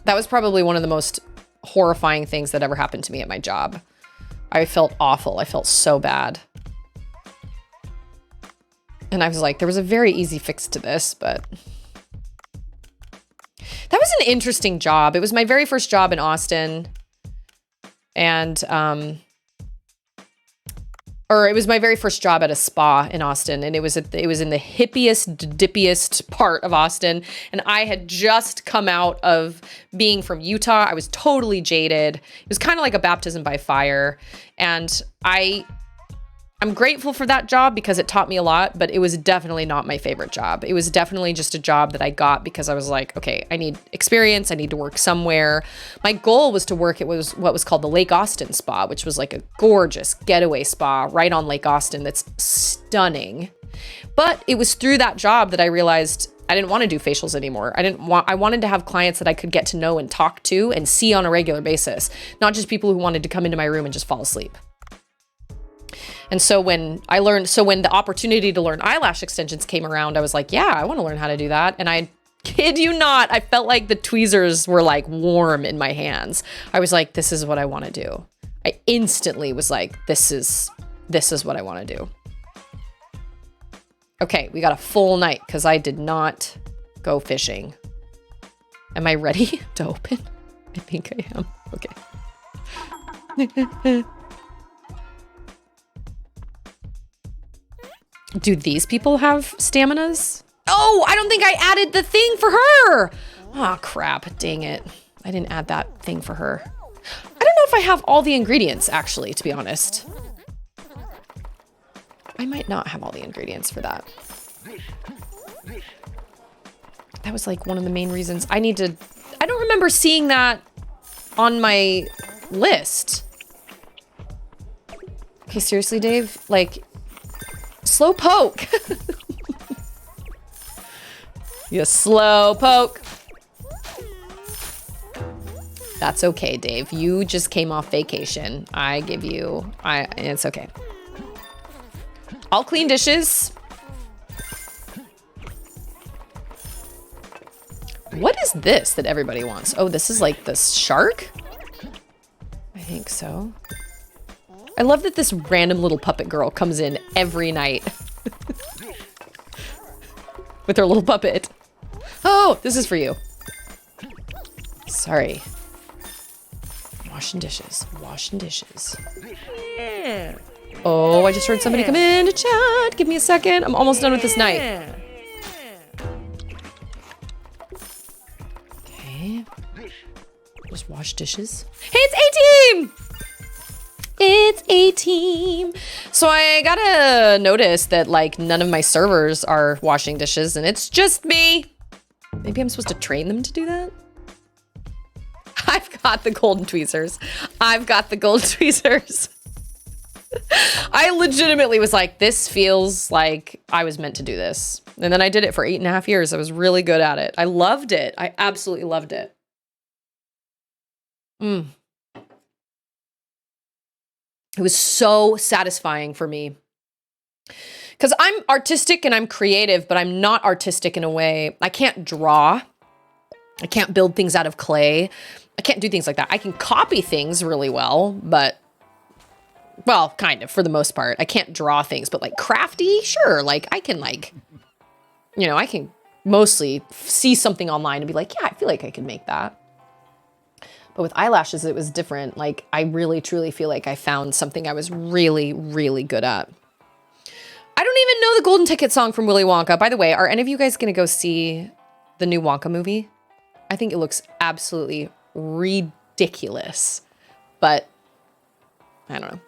That was probably one of the most horrifying things that ever happened to me at my job. I felt awful. I felt so bad. And I was like, there was a very easy fix to this, but that was an interesting job. It was my very first job in Austin. And, or it was my very first job at a spa in Austin, and it was in the hippiest, dippiest part of Austin. And I had just come out of being from Utah. I was totally jaded. It was kind of like a baptism by fire. And I'm grateful for that job because it taught me a lot, but it was definitely not my favorite job. It was definitely just a job that I got because I was like, okay, I need experience. I need to work somewhere. My goal was to work at what was called the Lake Austin Spa, which was like a gorgeous getaway spa right on Lake Austin that's stunning. But it was through that job that I realized I didn't want to do facials anymore. I wanted to have clients that I could get to know and talk to and see on a regular basis, not just people who wanted to come into my room and just fall asleep. And so when the opportunity to learn eyelash extensions came around, I was like, yeah, I want to learn how to do that. And I kid you not, I felt like the tweezers were like warm in my hands. I was like, this is what I want to do. I instantly was like, this is what I want to do. Okay, we got a full night because I did not go fishing. Am I ready to open? I think I am. Okay. Do these people have staminas? Oh, I don't think I added the thing for her. Oh, crap. Dang it. I didn't add that thing for her. I don't know if I have all the ingredients, actually, to be honest. I might not have all the ingredients for that. That was like one of the main reasons I don't remember seeing that on my list. Okay, seriously, Dave? Like, slow poke. You slow poke. That's okay, Dave. You just came off vacation. I give you, it's okay. I'll clean dishes. What is this that everybody wants? Oh, this is like this shark? I think so. I love that this random little puppet girl comes in every night. With her little puppet. Oh, this is for you. Sorry. Washing dishes. Washing dishes. Yeah. Oh, I just heard somebody come in to chat. Give me a second. I'm almost done with this night. Okay. Just wash dishes. Hey, it's A-Team! It's A-Team. So I gotta notice that like none of my servers are washing dishes and it's just me. Maybe I'm supposed to train them to do that? I've got the golden tweezers. I've got the golden tweezers. I legitimately was like, this feels like I was meant to do this. And then I did it for 8.5 years. I was really good at it. I loved it. I absolutely loved it. It was so satisfying for me. Because I'm artistic and I'm creative, but I'm not artistic in a way. I can't draw. I can't build things out of clay. I can't do things like that. I can copy things really well, but, well, kind of, for the most part. I can't draw things, but like crafty, sure. Like I can like, you know, I can mostly see something online and be like, yeah, I feel like I could make that. But with eyelashes, it was different. Like I really, truly feel like I found something I was really, really good at. I don't even know the Golden Ticket song from Willy Wonka. By the way, are any of you guys going to go see the new Wonka movie? I think it looks absolutely ridiculous, but I don't know.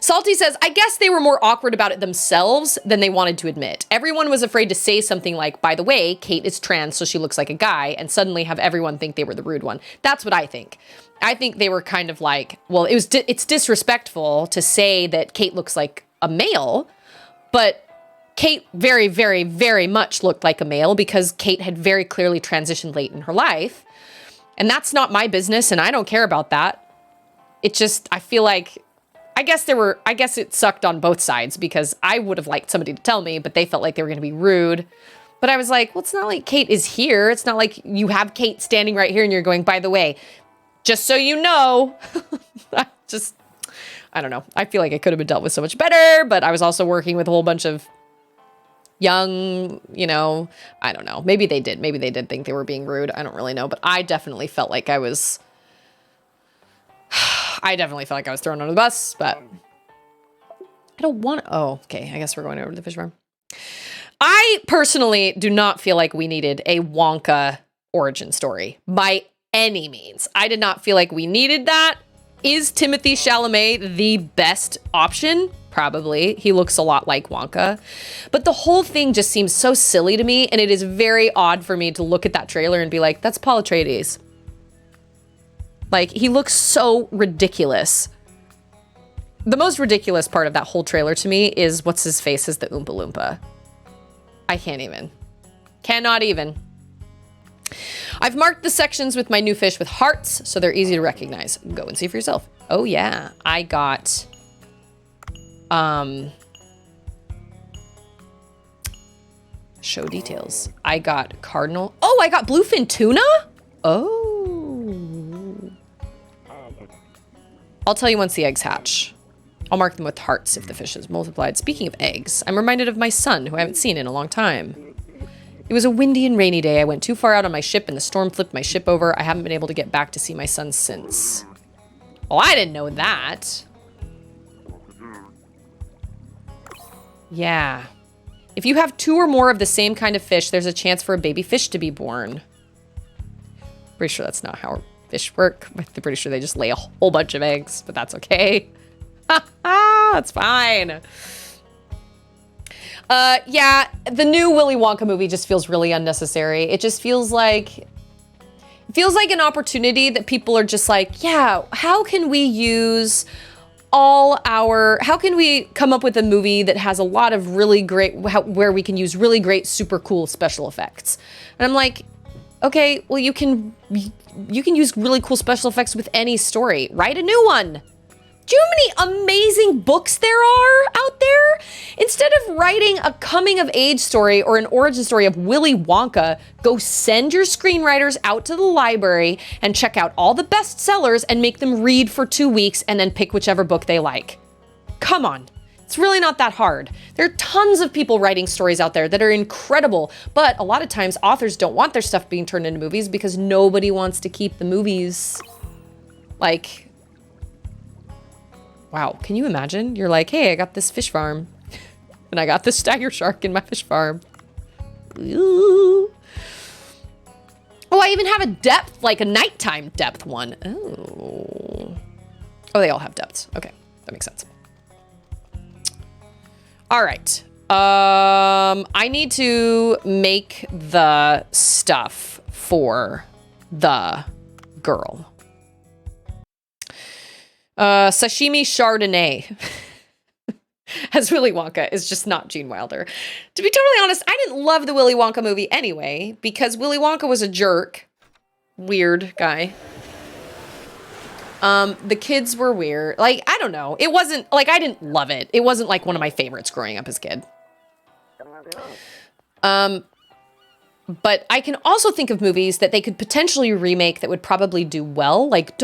Salty says, I guess they were more awkward about it themselves than they wanted to admit. Everyone was afraid to say something like, by the way, Kate is trans, so she looks like a guy, and suddenly have everyone think they were the rude one. That's what I think. I think they were kind of like, well, it's disrespectful to say that Kate looks like a male, but Kate very, very, very much looked like a male because Kate had very clearly transitioned late in her life. And that's not my business, and I don't care about that. It just, I feel like, I guess it sucked on both sides because I would have liked somebody to tell me, but they felt like they were going to be rude. But I was like, well, it's not like Kate is here. It's not like you have Kate standing right here and you're going, by the way, just so you know. I don't know. I feel like I could have been dealt with so much better, but I was also working with a whole bunch of young, you know, I don't know. Maybe they did. Maybe they did think they were being rude. I don't really know. But I definitely felt like I was thrown under the bus, but I don't want to. Oh, okay. I guess we're going over to the fish farm. I personally do not feel like we needed a Wonka origin story by any means. I did not feel like we needed that. Is Timothée Chalamet the best option? Probably. He looks a lot like Wonka. But the whole thing just seems so silly to me, and it is very odd for me to look at that trailer and be like, that's Paul Atreides. Like, he looks so ridiculous. The most ridiculous part of that whole trailer to me is what's his face as the Oompa Loompa. I can't even. Cannot even. I've marked the sections with my new fish with hearts, so they're easy to recognize. Go and see for yourself. Oh yeah, I got, show details. I got cardinal. Oh, I got bluefin tuna? Oh. I'll tell you once the eggs hatch. I'll mark them with hearts if the fish is multiplied. Speaking of eggs, I'm reminded of my son, who I haven't seen in a long time. It was a windy and rainy day. I went too far out on my ship and the storm flipped my ship over. I haven't been able to get back to see my son since. Oh, I didn't know that. Yeah. If you have 2 or more of the same kind of fish, there's a chance for a baby fish to be born. Pretty sure that's not how fish work. I'm pretty sure they just lay a whole bunch of eggs, but that's okay. That's fine. Yeah, the new Willy Wonka movie just feels really unnecessary. It just feels like an opportunity that people are just like, yeah, how can we come up with a movie that has a lot of really great, where we can use really great, super cool special effects? And I'm like, Okay, well you can use really cool special effects with any story. Write a new one. Do you know how many amazing books there are out there? Instead of writing a coming of age story or an origin story of Willy Wonka, go send your screenwriters out to the library and check out all the bestsellers and make them read for 2 weeks and then pick whichever book they like. Come on. It's really not that hard. There are tons of people writing stories out there that are incredible, but a lot of times authors don't want their stuff being turned into movies because nobody wants to keep the movies. Like, wow, can you imagine? You're like, hey, I got this fish farm and I got this tiger shark in my fish farm. Ooh. Oh, I even have a depth, like a nighttime depth one. Oh, they all have depths. Okay, that makes sense. All right. I need to make the stuff for the girl. Sashimi Chardonnay. As Willy Wonka is just not Gene Wilder. To be totally honest, I didn't love the Willy Wonka movie anyway, because Willy Wonka was a jerk. Weird guy. The kids were weird. Like, I don't know. It wasn't, like, I didn't love it. It wasn't, like, one of my favorites growing up as a kid. But I can also think of movies that they could potentially remake that would probably do well. Like,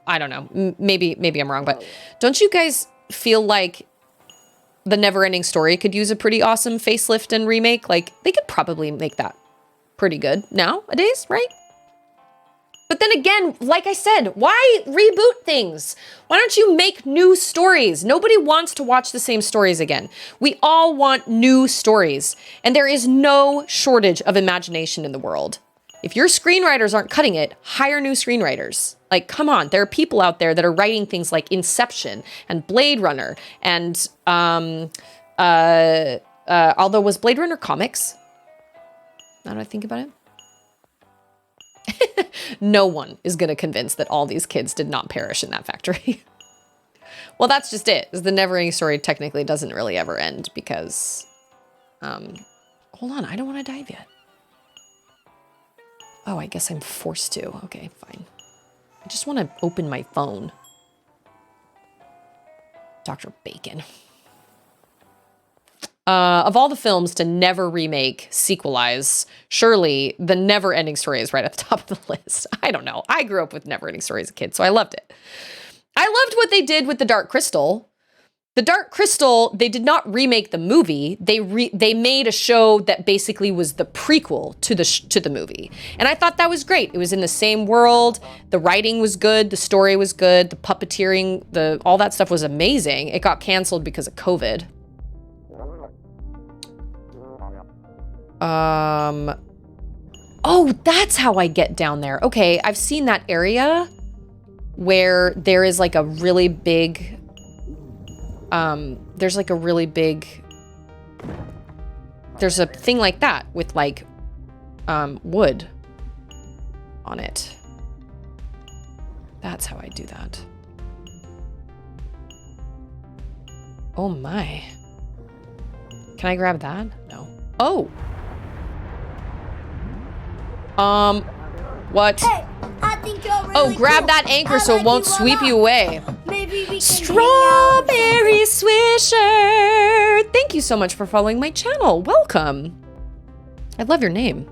I don't know. Maybe I'm wrong, but don't you guys feel like The Never-Ending Story could use a pretty awesome facelift and remake? Like, they could probably make that pretty good nowadays, right? But then again, like I said, why reboot things? Why don't you make new stories? Nobody wants to watch the same stories again. We all want new stories, and there is no shortage of imagination in the world. If your screenwriters aren't cutting it, hire new screenwriters. Like, come on, there are people out there that are writing things like Inception and Blade Runner and, although was Blade Runner comics? Now that I think about it. No one is going to convince that all these kids did not perish in that factory. Well, that's just it. The Never-Ending Story technically doesn't really ever end because, hold on, I don't want to dive yet. Oh, I guess I'm forced to. Okay, fine. I just want to open my phone. Dr. Bacon. Of all the films to never remake, sequelize, surely The Never-Ending Story is right at the top of the list. I don't know. I grew up with Never-Ending Story as a kid, so I loved it. I loved what they did with The Dark Crystal. The Dark Crystal, they did not remake the movie. They made a show that basically was the prequel to the movie. And I thought that was great. It was in the same world. The writing was good. The story was good. The puppeteering, all that stuff was amazing. It got canceled because of COVID. Oh, that's how I get down there. Okay, I've seen that area where there is like a really big, there's a thing like that with like, wood on it. That's how I do that. Oh my. Can I grab that? No. Oh. What? Hey, I think you're really grab cool. that anchor so it won't sweep you away. Maybe we can Strawberry Swisher! Thank you so much for following my channel. Welcome. I love your name.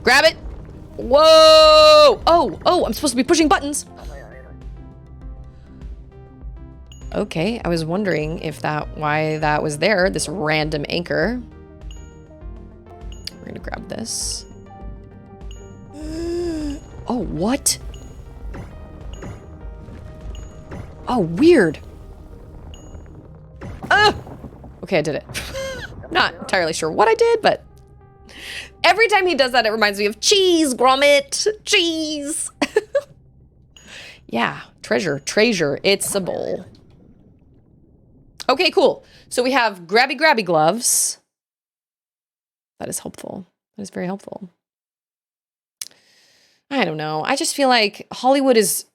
Grab it. Whoa! Oh, I'm supposed to be pushing buttons. Okay, I was wondering why that was there, this random anchor. We're gonna grab this. Oh, what? Oh, weird. Okay, I did it. Not entirely sure what I did, but every time he does that, it reminds me of cheese, Gromit, cheese. Yeah, treasure, it's a bowl. Okay, cool. So we have grabby gloves. That is helpful. That is very helpful. I don't know. I just feel like Hollywood is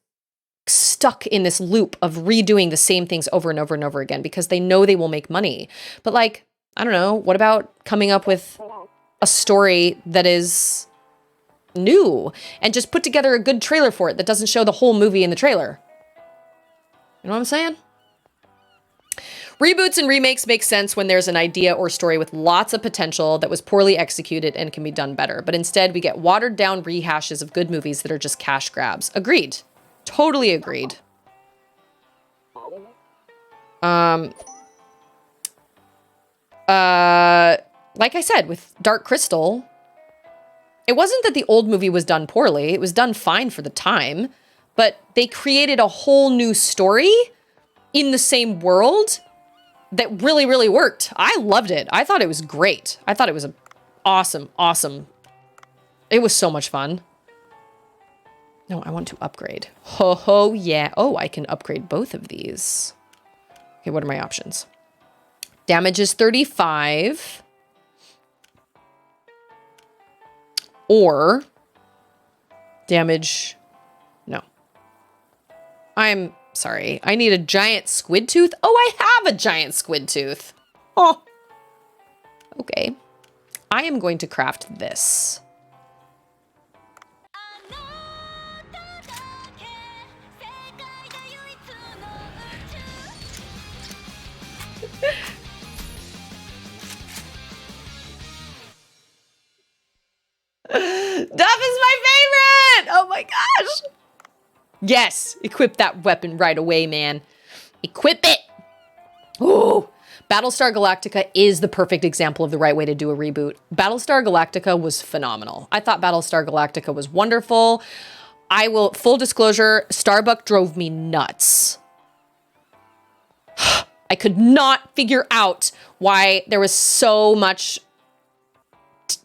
stuck in this loop of redoing the same things over and over and over again because they know they will make money. But like, I don't know, what about coming up with a story that is new and just put together a good trailer for it that doesn't show the whole movie in the trailer. You know what I'm saying? Reboots and remakes make sense when there's an idea or story with lots of potential that was poorly executed and can be done better. But instead, we get watered down rehashes of good movies that are just cash grabs. Agreed. Totally agreed. Like I said, with Dark Crystal, it wasn't that the old movie was done poorly. It was done fine for the time, but they created a whole new story in the same world that really, really worked. I loved it. I thought it was great. I thought it was awesome. It was so much fun. No, I want to upgrade. Ho, yeah. Oh, I can upgrade both of these. Okay, what are my options? Damage is 35. Or damage, no. I'm sorry. I need a giant squid tooth. Oh, I have a giant squid tooth. Oh, okay. I am going to craft this. Duff is my favorite! Oh my gosh! Yes, equip that weapon right away, man. Equip it! Ooh! Battlestar Galactica is the perfect example of the right way to do a reboot. Battlestar Galactica was phenomenal. I thought Battlestar Galactica was wonderful. Full disclosure, Starbuck drove me nuts. I could not figure out why there was so much,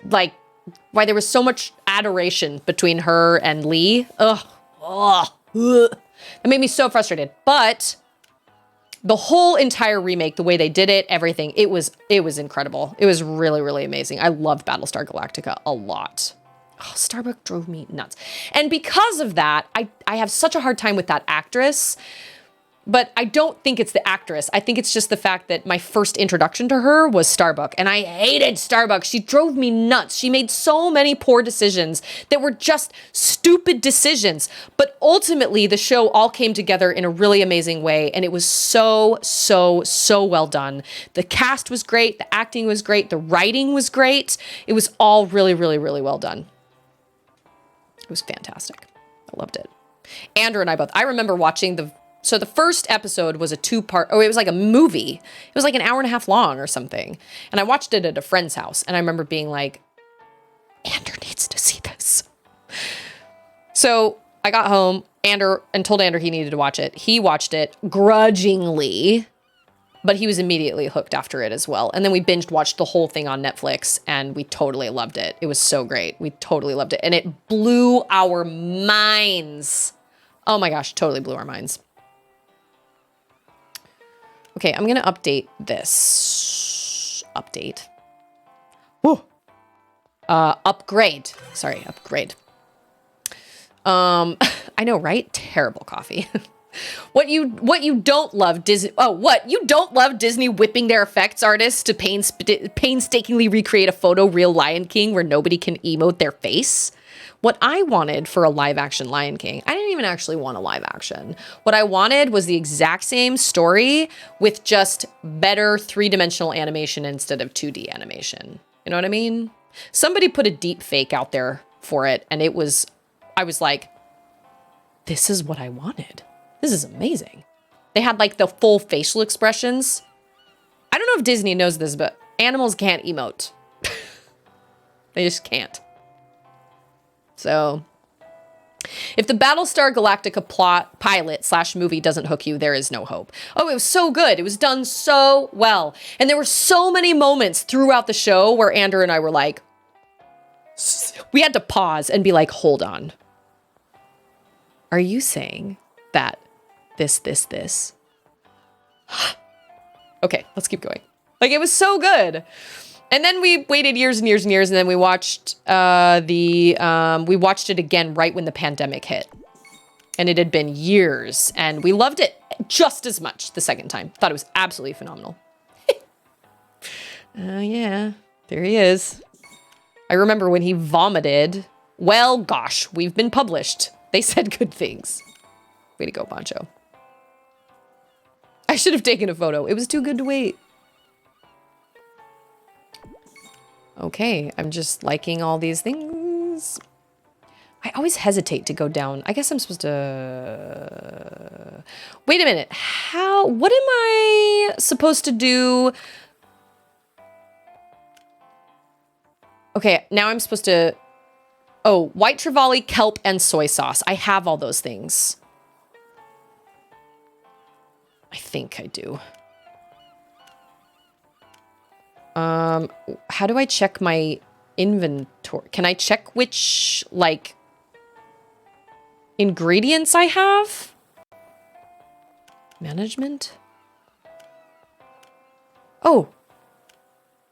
why there was so much adoration between her and Lee. Ugh. It made me so frustrated. But the whole entire remake, the way they did it, everything, it was incredible. It was really, really amazing. I loved Battlestar Galactica a lot. Oh, Starbuck drove me nuts. And because of that, I have such a hard time with that actress. But I don't think it's the actress. I think it's just the fact that my first introduction to her was Starbuck, and I hated Starbuck. She drove me nuts. She made so many poor decisions that were just stupid decisions. But ultimately, the show all came together in a really amazing way, and it was so well done. The cast was great. The acting was great. The writing was great. It was all really, really, really well done. It was fantastic. I loved it. Andrew and I remember watching the first episode was a two-part, it was like a movie. It was like an hour and a half long or something. And I watched it at a friend's house. And I remember being like, Andrew needs to see this. So I got home and told Andrew he needed to watch it. He watched it grudgingly, but he was immediately hooked after it as well. And then we binged watched the whole thing on Netflix and we totally loved it. It was so great. We totally loved it. And it blew our minds. Oh my gosh, totally blew our minds. Okay, I'm gonna update this. Update. Whoa. Upgrade. Sorry, upgrade. I know, right? Terrible coffee. What you don't love Disney? Oh, what you don't love Disney whipping their effects artists to painstakingly recreate a photoreal Lion King where nobody can emote their face? What I wanted for a live action Lion King, I didn't even actually want a live action. What I wanted was the exact same story with just better 3-dimensional animation instead of 2D animation. You know what I mean? Somebody put a deep fake out there for it, and I was like, this is what I wanted. This is amazing. They had like the full facial expressions. I don't know if Disney knows this, but animals can't emote. They just can't. So, if the Battlestar Galactica pilot/movie doesn't hook you, there is no hope. Oh, it was so good. It was done so well. And there were so many moments throughout the show where Andrew and I were like, we had to pause and be like, hold on. Are you saying that this? Okay, let's keep going. Like, it was so good. And then we waited years and years and years, and then we watched we watched it again right when the pandemic hit. And it had been years, and we loved it just as much the second time. Thought it was absolutely phenomenal. Yeah, there he is. I remember when he vomited. Well, gosh, we've been published. They said good things. Way to go, Poncho. I should have taken a photo. It was too good to wait. Okay, I'm just liking all these things. I always hesitate to go down. I guess I'm supposed to... Wait a minute. What am I supposed to do? Okay, now I'm supposed to... Oh, white trevally, kelp, and soy sauce. I have all those things. I think I do. How do I check my inventory? Can I check which, like, ingredients I have? Management? Oh.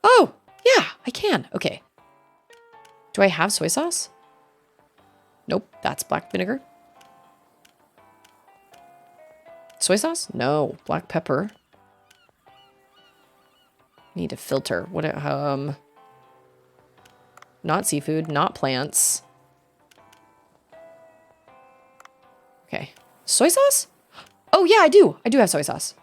Oh, yeah, I can. Okay. Do I have soy sauce? Nope, that's black vinegar. Soy sauce? No. Black pepper. Need to filter. What? Not seafood, not plants. Okay. Soy sauce? Oh yeah, I do. I do have soy sauce.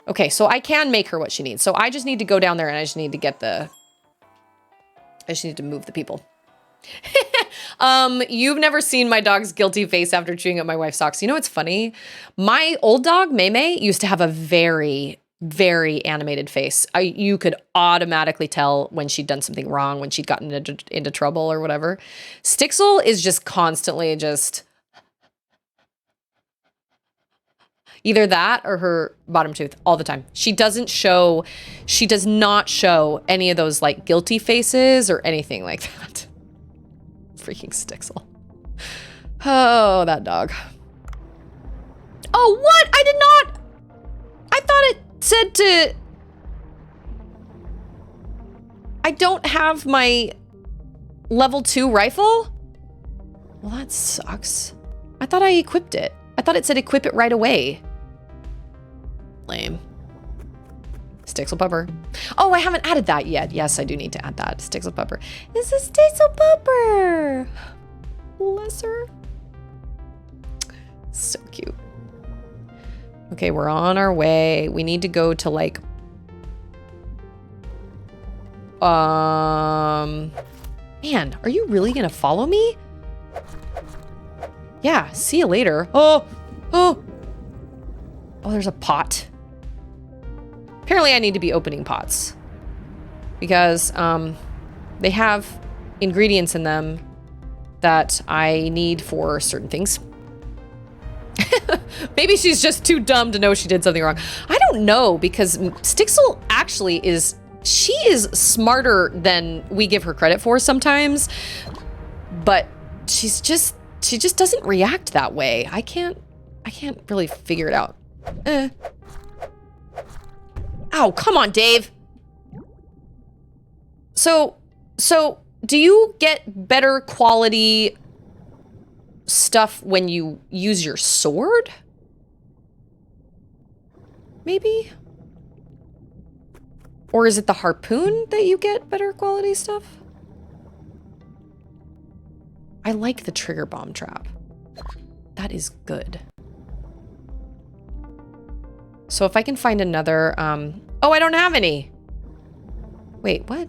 Okay, so I can make her what she needs. So I just need to go down there and I just need to get the... I just need to move the people. You've never seen my dog's guilty face after chewing up my wife's socks. You know what's funny? My old dog, Maymay, used to have a very, very animated face. You could automatically tell when she'd done something wrong, when she'd gotten into trouble or whatever. Stixel is just constantly just... Either that or her bottom tooth all the time. She does not show any of those like guilty faces or anything like that. Freaking Stixel. Oh, that dog. Oh, what? I did not. I thought it said to... I don't have my level 2 rifle? Well, that sucks. I thought I equipped it. I thought it said equip it right away. Lame. Stixel pupper. Oh, I haven't added that yet. Yes, I do need to add that. Stixel pupper. This is Stixel pupper. Bless her. So cute. Okay, we're on our way. We need to go to like... Man, are you really gonna follow me? Yeah, see you later. Oh, there's a pot. Apparently I need to be opening pots because they have ingredients in them that I need for certain things. Maybe she's just too dumb to know she did something wrong. I don't know, because Stixel actually is, she is smarter than we give her credit for sometimes, but she just doesn't react that way. I can't really figure it out. Ow, come on, Dave. So do you get better quality stuff when you use your sword? Maybe? Or is it the harpoon that you get better quality stuff? I like the trigger bomb trap. That is good. So if I can find another, oh, I don't have any. Wait, what?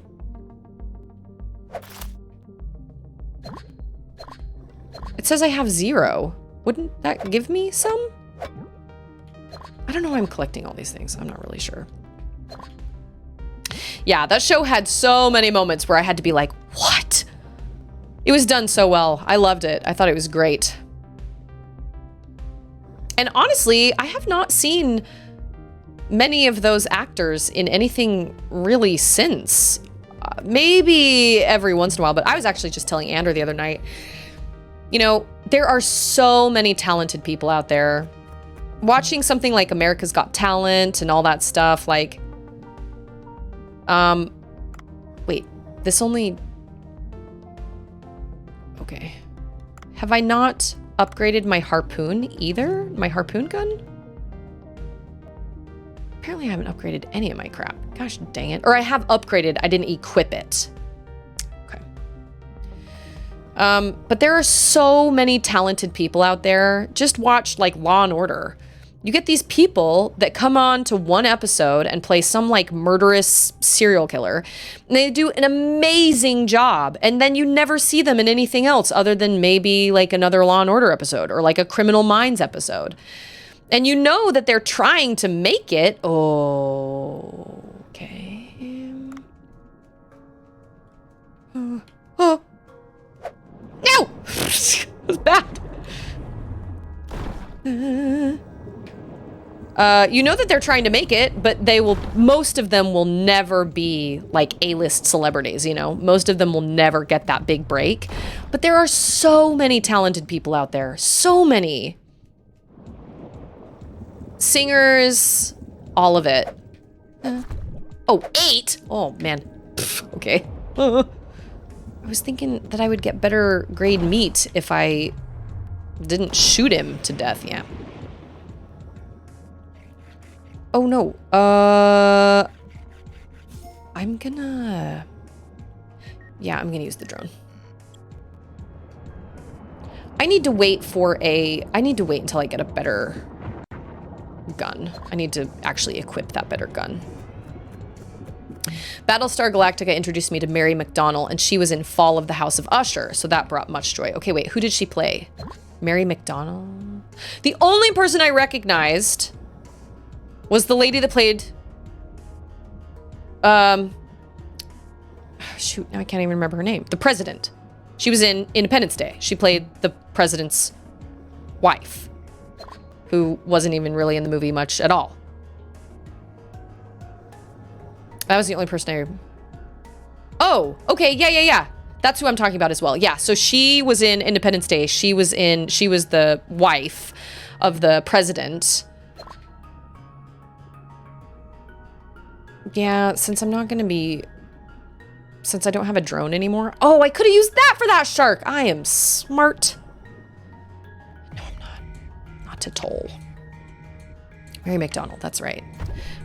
It says I have 0. Wouldn't that give me some? I don't know why I'm collecting all these things. I'm not really sure. Yeah, that show had so many moments where I had to be like, what? It was done so well. I loved it. I thought it was great. And honestly, I have not seen many of those actors in anything really since. Maybe every once in a while, but I was actually just telling Andrew the other night, you know, there are so many talented people out there. Watching something like America's Got Talent and all that stuff, like, wait, this only, okay. Have I not upgraded my harpoon either? My harpoon gun? Apparently I haven't upgraded any of my crap. Gosh dang it. Or I have upgraded, I didn't equip it. But there are so many talented people out there. Just watch like Law and Order. You get these people that come on to one episode and play some like murderous serial killer. And they do an amazing job. And then you never see them in anything else other than maybe like another Law and Order episode or like a Criminal Minds episode. And you know that they're trying to make it. Oh, okay. Oh. No! It was bad. You know that they're trying to make it, but most of them will never be like A-list celebrities, you know? Most of them will never get that big break. But there are so many talented people out there. So many. Singers, all of it. Oh, 8? Oh, man. Pfft, okay. I was thinking that I would get better grade meat if I didn't shoot him to death, yeah. Oh no, I'm gonna use the drone. I need to wait until I get a better gun. I need to actually equip that better gun. Battlestar Galactica introduced me to Mary McDonnell, and she was in Fall of the House of Usher, so that brought much joy. Okay, wait, who did she play? Mary McDonnell? The only person I recognized was the lady that played... shoot, now I can't even remember her name. The President. She was in Independence Day. She played the President's wife, who wasn't even really in the movie much at all. That was the only person Oh, okay, yeah. That's who I'm talking about as well. Yeah, so she was in Independence Day. She was the wife of the president. Yeah, since I don't have a drone anymore. Oh, I could have used that for that shark. I am smart. No, I'm not. Not to toll. Mary McDonnell, that's right.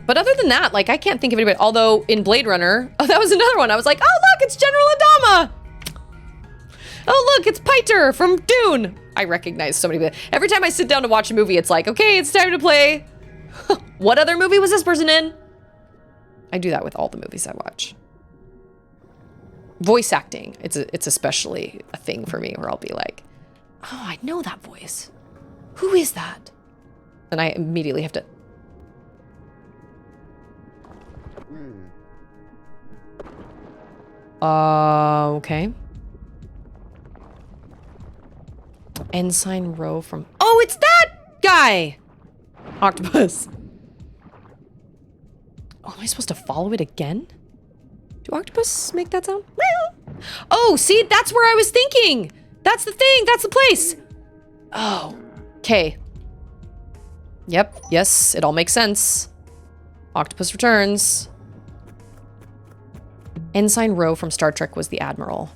But other than that, like, I can't think of anybody. Although in Blade Runner, oh, that was another one. I was like, oh, look, it's General Adama. Oh, look, it's Piter from Dune. I recognize so many people. Every time I sit down to watch a movie, it's like, okay, it's time to play. What other movie was this person in? I do that with all the movies I watch. Voice acting, it's especially a thing for me where I'll be like, oh, I know that voice. Who is that? And I immediately have to... Okay. Ensign Rowe from... Oh, it's that guy! Octopus. Oh, am I supposed to follow it again? Do octopus make that sound? Oh, see, that's where I was thinking. That's the thing. That's the place. Oh, okay. Yep. Yes, it all makes sense. Octopus returns. Ensign Rowe from Star Trek was the Admiral.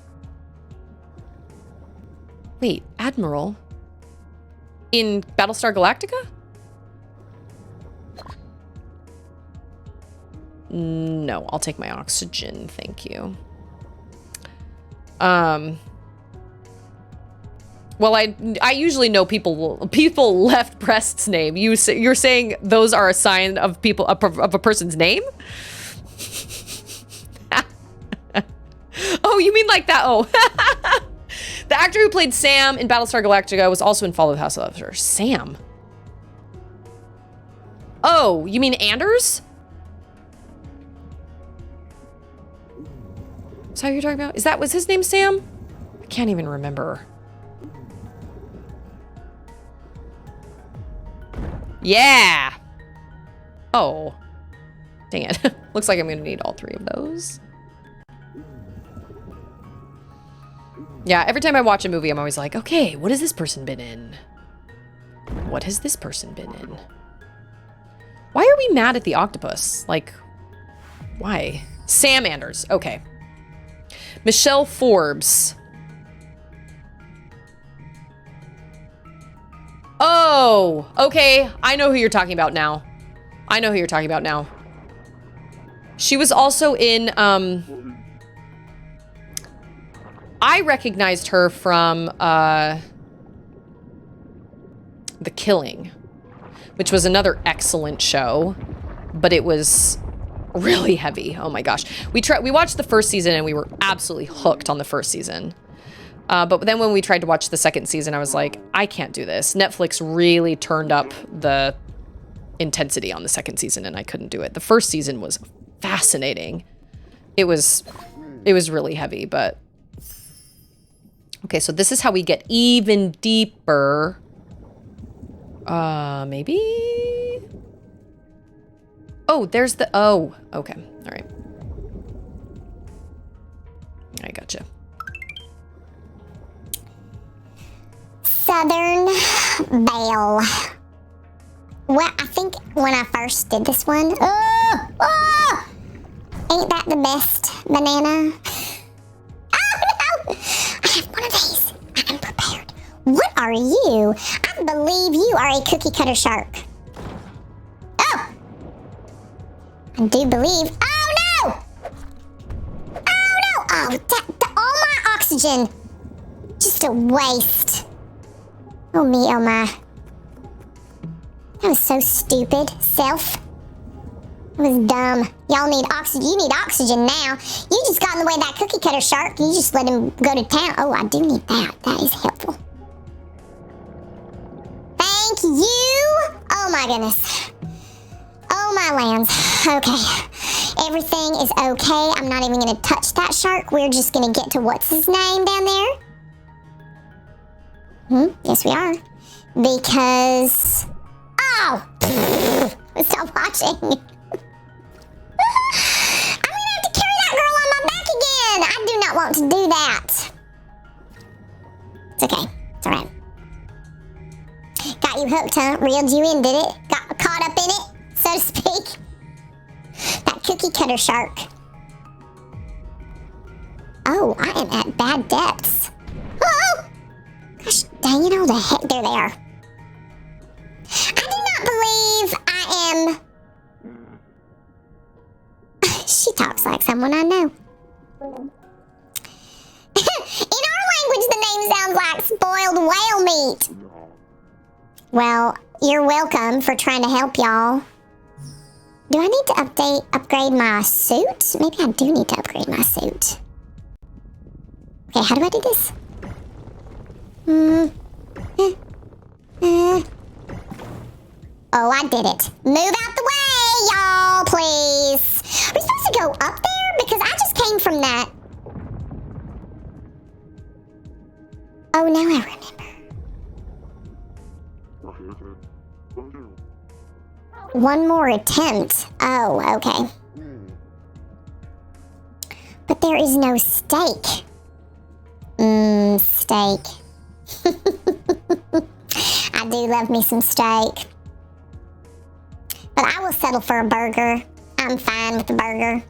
Wait, Admiral? In Battlestar Galactica? No, I'll take my oxygen, thank you. Well, I usually know people left breast's name. You're saying those are a sign of of a person's name? Oh, you mean like that? Oh. The actor who played Sam in Battlestar Galactica was also in Fall of the House of Usher. Sam. Oh, you mean Anders? Is that what you're talking about? Was his name Sam? I can't even remember. Yeah. Oh. Dang it. Looks like I'm gonna need all three of those. Yeah, every time I watch a movie, I'm always like, okay, what has this person been in? What has this person been in? Why are we mad at the octopus? Like, why? Sam Anders. Okay. Michelle Forbes. Oh, okay. I know who you're talking about now. I know who you're talking about now. She was also in, I recognized her from The Killing, which was another excellent show, but it was really heavy. Oh my gosh. We watched the first season and we were absolutely hooked on the first season. But then when we tried to watch the second season, I was like, I can't do this. Netflix really turned up the intensity on the second season and I couldn't do it. The first season was fascinating. It was really heavy, but okay, so this is how we get even deeper. Maybe? Oh, there's the, oh, okay, all right. I gotcha. Southern Belle. Well, I think when I first did this one, ain't that the best banana? Oh no! I have one of these. I am prepared. What are you? I believe you are a cookie cutter shark. Oh! I do believe. Oh no! Oh no! Oh, all my oxygen. Just a waste. Oh me, oh my. That was so stupid. Self. It was dumb. Y'all need oxygen. You need oxygen now. You just got in the way of that cookie cutter shark. You just let him go to town. Oh, I do need that. That is helpful. Thank you. Oh my goodness. Oh my lands. Okay. Everything is okay. I'm not even going to touch that shark. We're just going to get to what's his name down there. Yes, we are. Because... Oh! Stop watching. I'm going to have to carry that girl on my back again. I do not want to do that. It's okay. It's alright. Got you hooked, huh? Reeled you in, did it? Got caught up in it, so to speak. That cookie cutter shark. Oh, I am at bad depths. Oh! Gosh dang it, all the heck. There they are. I do not believe I am... She talks like someone I know. In our language, the name sounds like spoiled whale meat. Well, you're welcome for trying to help y'all. Do I need to upgrade my suit? Maybe I do need to upgrade my suit. Okay, how do I do this? Oh, I did it. Move out the way, y'all, please. Are we supposed to go up there? Because I just came from that. Oh, now I remember. One more attempt. Oh, okay. But there is no steak. Steak. I do love me some steak. But I will settle for a burger. I'm fine with the burger.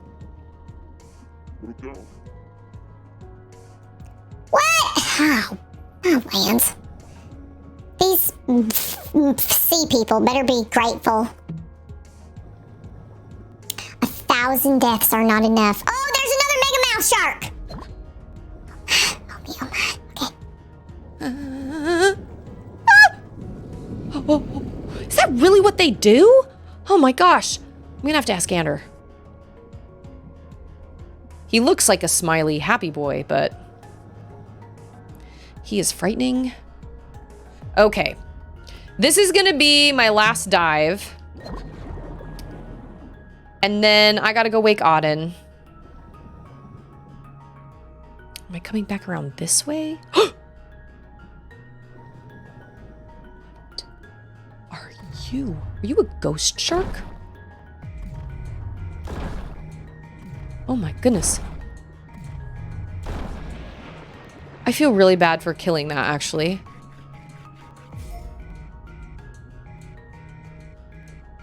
What? Oh, Lance. These sea people better be grateful. 1,000 deaths are not enough. Oh, there's another mega mouth shark. Oh my. Okay. Is that really what they do? Oh my gosh. I'm gonna have to ask Ander. He looks like a smiley, happy boy, but he is frightening. Okay. This is gonna be my last dive. And then I gotta go wake Auden. Am I coming back around this way? Are you a ghost shark? Oh my goodness. I feel really bad for killing that, actually.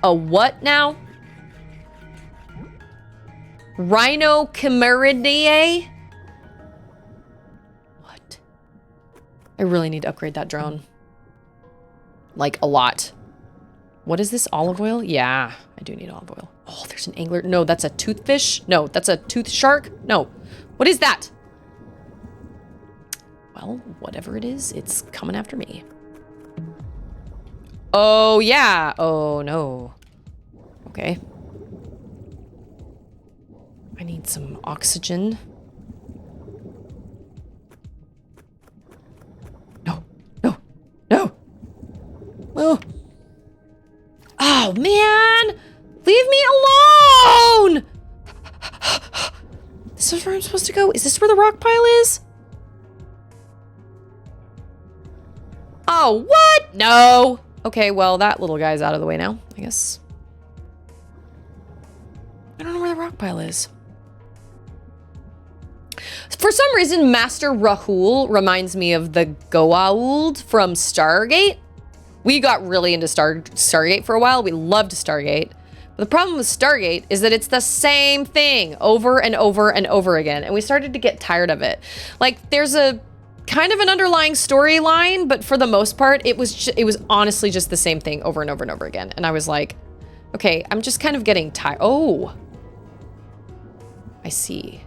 A what now? Rhinocameridae? What? I really need to upgrade that drone. Like, a lot. What is this? Olive oil? Yeah, I do need olive oil. Oh, there's an angler. No, that's a toothfish. No, that's a tooth shark. No. What is that? Well, whatever it is, it's coming after me. Oh, yeah. Oh, no. Okay. I need some oxygen. No. No. No. Oh. Oh, man. Leave me alone. This is where I'm supposed to go? Is this where the rock pile is? Oh, what? No. Okay, well, that little guy's out of the way now, I guess. I don't know where the rock pile is. For some reason, Master Rahul reminds me of the Goa'uld from Stargate. We got really into Stargate for a while. We loved Stargate. But the problem with Stargate is that it's the same thing over and over and over again. And we started to get tired of it. Like, there's a kind of an underlying storyline, but for the most part, it was honestly just the same thing over and over and over again. And I was like, okay, I'm just kind of getting tired. Oh, I see.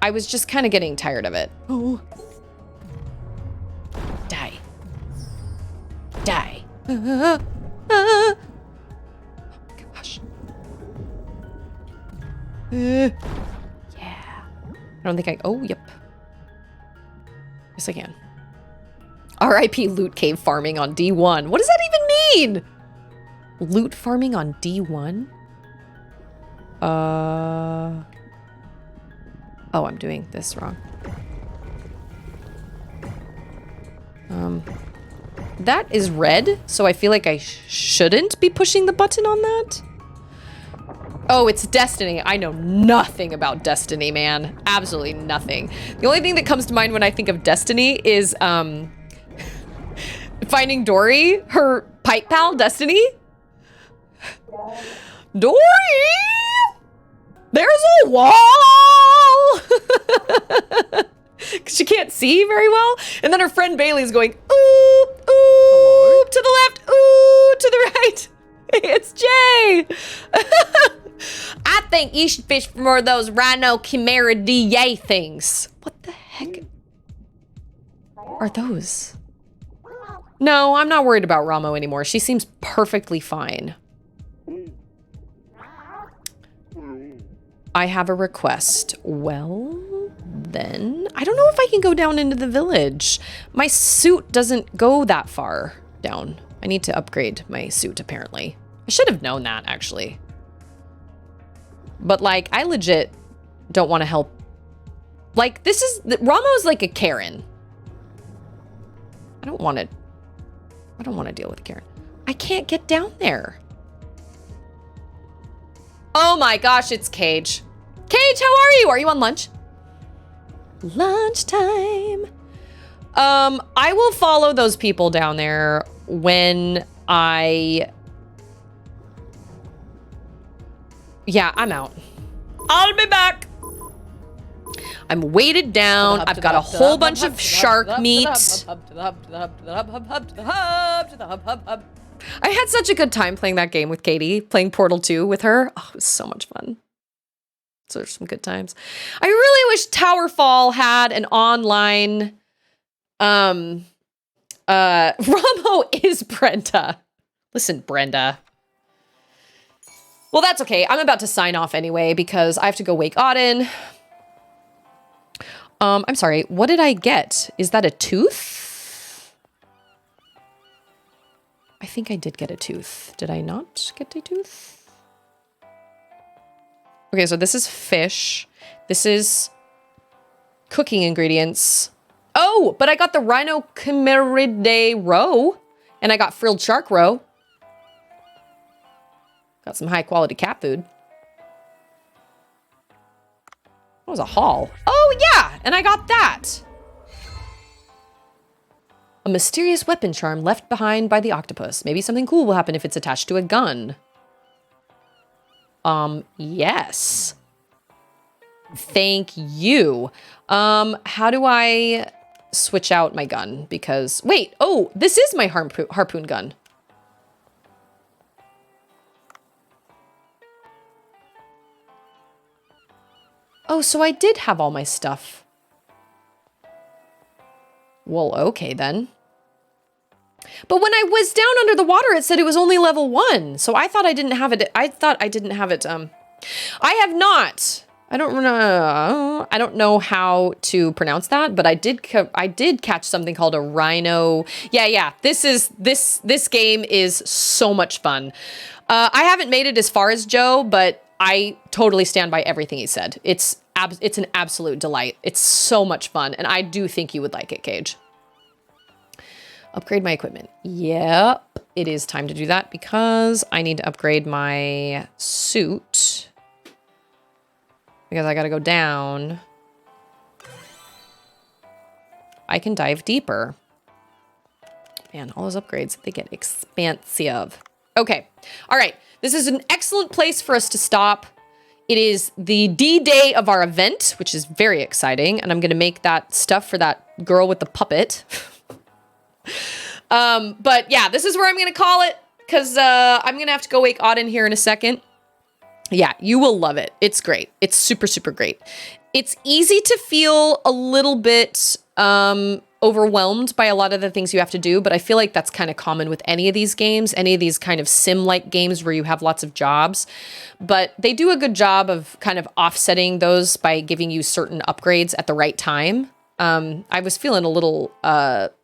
I was just kind of getting tired of it. Oh. Die. Die. Oh, gosh. Yeah. I don't think I... Oh, yep. Yes, I can. R.I.P. loot cave farming on D1. What does that even mean? Loot farming on D1? Oh, I'm doing this wrong. That is red, so I feel like I shouldn't be pushing the button on that. Oh, it's Destiny. I know nothing about Destiny, man. Absolutely nothing. The only thing that comes to mind when I think of Destiny is, finding Dory, her pipe pal, Destiny. Dory! There's a wall! Because she can't see very well. And then her friend Bailey's going, ooh, ooh, to the left, ooh, to the right. It's Jay. I think you should fish for more of those rhinochimeridae things. What the heck are those? No, I'm not worried about Ramo anymore. She seems perfectly fine. I have a request. Well, then I don't know if I can go down into the village. My suit doesn't go that far down. I need to upgrade my suit, apparently. I should have known that, actually. But, like, I legit don't want to help. Like, this is... Ramo's like a Karen. I don't want to deal with a Karen. I can't get down there. Oh my gosh, it's Cage. Cage, how are you? Are you on lunch? Lunchtime. I will follow those people down there when I... Yeah, I'm out. I'll be back. I'm weighted down. I've got a whole bunch of shark meat. I had such a good time playing that game with Katie, playing Portal 2 with her. Oh, it was so much fun. So there's some good times. I really wish Towerfall had an online... Ramo is Brenda. Listen, Brenda. Well, that's okay. I'm about to sign off anyway because I have to go wake Auden. I'm sorry. What did I get? Is that a tooth? I think I did get a tooth. Did I not get a tooth? Okay, so this is fish. This is cooking ingredients. Oh, but I got the Rhinochimeridae roe, and I got frilled shark roe. Got some high quality cat food. That was a haul. Oh yeah, and I got that. A mysterious weapon charm left behind by the octopus. Maybe something cool will happen if it's attached to a gun. Yes. Thank you. How do I switch out my gun? Because, wait, oh, this is my harpoon gun. Oh, so I did have all my stuff. Well, okay then. But when I was down under the water, it said it was only level 1. So I thought I didn't have it. I thought I didn't have it. I have not. I don't know how to pronounce that, but I did catch something called a rhino. Yeah. This game is so much fun. I haven't made it as far as Joe, but I totally stand by everything he said. It's an absolute delight. It's so much fun, and I do think you would like it, Cage. Upgrade my equipment. Yep, it is time to do that because I need to upgrade my suit. Because I gotta go down. I can dive deeper. Man, all those upgrades, they get expansive. Okay, all right. This is an excellent place for us to stop. It is the D-Day of our event, which is very exciting. And I'm gonna make that stuff for that girl with the puppet. But yeah, this is where I'm gonna call it because I'm gonna have to go wake Auden here in a second. Yeah, you will love it. It's great. It's super, super great. It's easy to feel a little bit overwhelmed by a lot of the things you have to do, but I feel like that's kind of common with any of these games, any of these kind of sim-like games where you have lots of jobs. But they do a good job of kind of offsetting those by giving you certain upgrades at the right time. I was feeling a little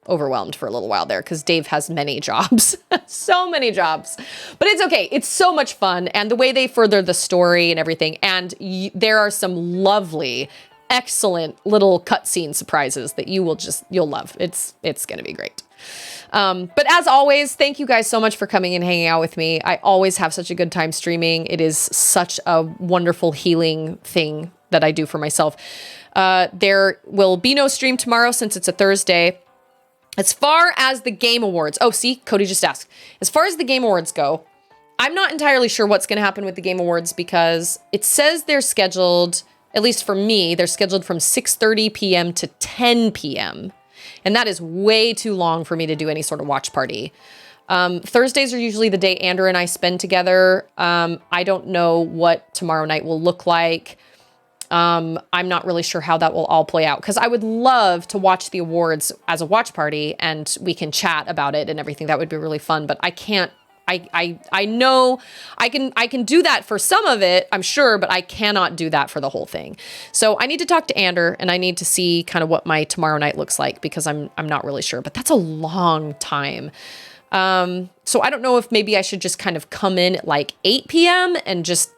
overwhelmed for a little while there because Dave has many jobs, so many jobs, but it's okay. It's so much fun. And the way they further the story and everything. And there are some lovely, excellent little cutscene surprises that you'll love. It's going to be great. But as always, thank you guys so much for coming and hanging out with me. I always have such a good time streaming. It is such a wonderful healing thing that I do for myself. There will be no stream tomorrow since it's a Thursday. As far as the Game Awards, oh, see, Cody just asked. As far as the Game Awards go, I'm not entirely sure what's going to happen with the Game Awards because it says they're scheduled, at least for me, they're scheduled from 6:30 p.m. to 10 p.m. And that is way too long for me to do any sort of watch party. Thursdays are usually the day Andrew and I spend together. I don't know what tomorrow night will look like. I'm not really sure how that will all play out because I would love to watch the awards as a watch party and we can chat about it and everything. That would be really fun, but I can't, I know I can do that for some of it, I'm sure, but I cannot do that for the whole thing. So I need to talk to Ander and I need to see kind of what my tomorrow night looks like because I'm not really sure, but that's a long time. So I don't know if maybe I should just kind of come in at like 8 p.m. and just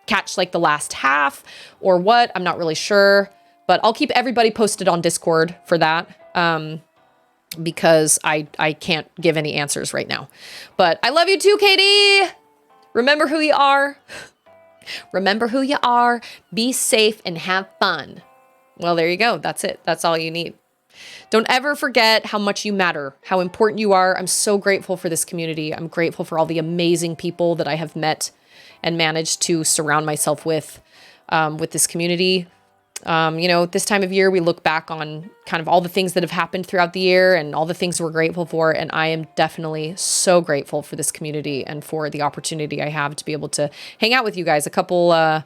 catch like the last half or what. I'm not really sure, but I'll keep everybody posted on Discord for that because I can't give any answers right now. But I love you too, Katie. Remember who you are. Remember who you are. Be safe and have fun. Well, there you go. That's it. That's all you need. Don't ever forget how much you matter, how important you are. I'm so grateful for this community. I'm grateful for all the amazing people that I have met and managed to surround myself with this community. This time of year, we look back on kind of all the things that have happened throughout the year and all the things we're grateful for. And I am definitely so grateful for this community and for the opportunity I have to be able to hang out with you guys a couple of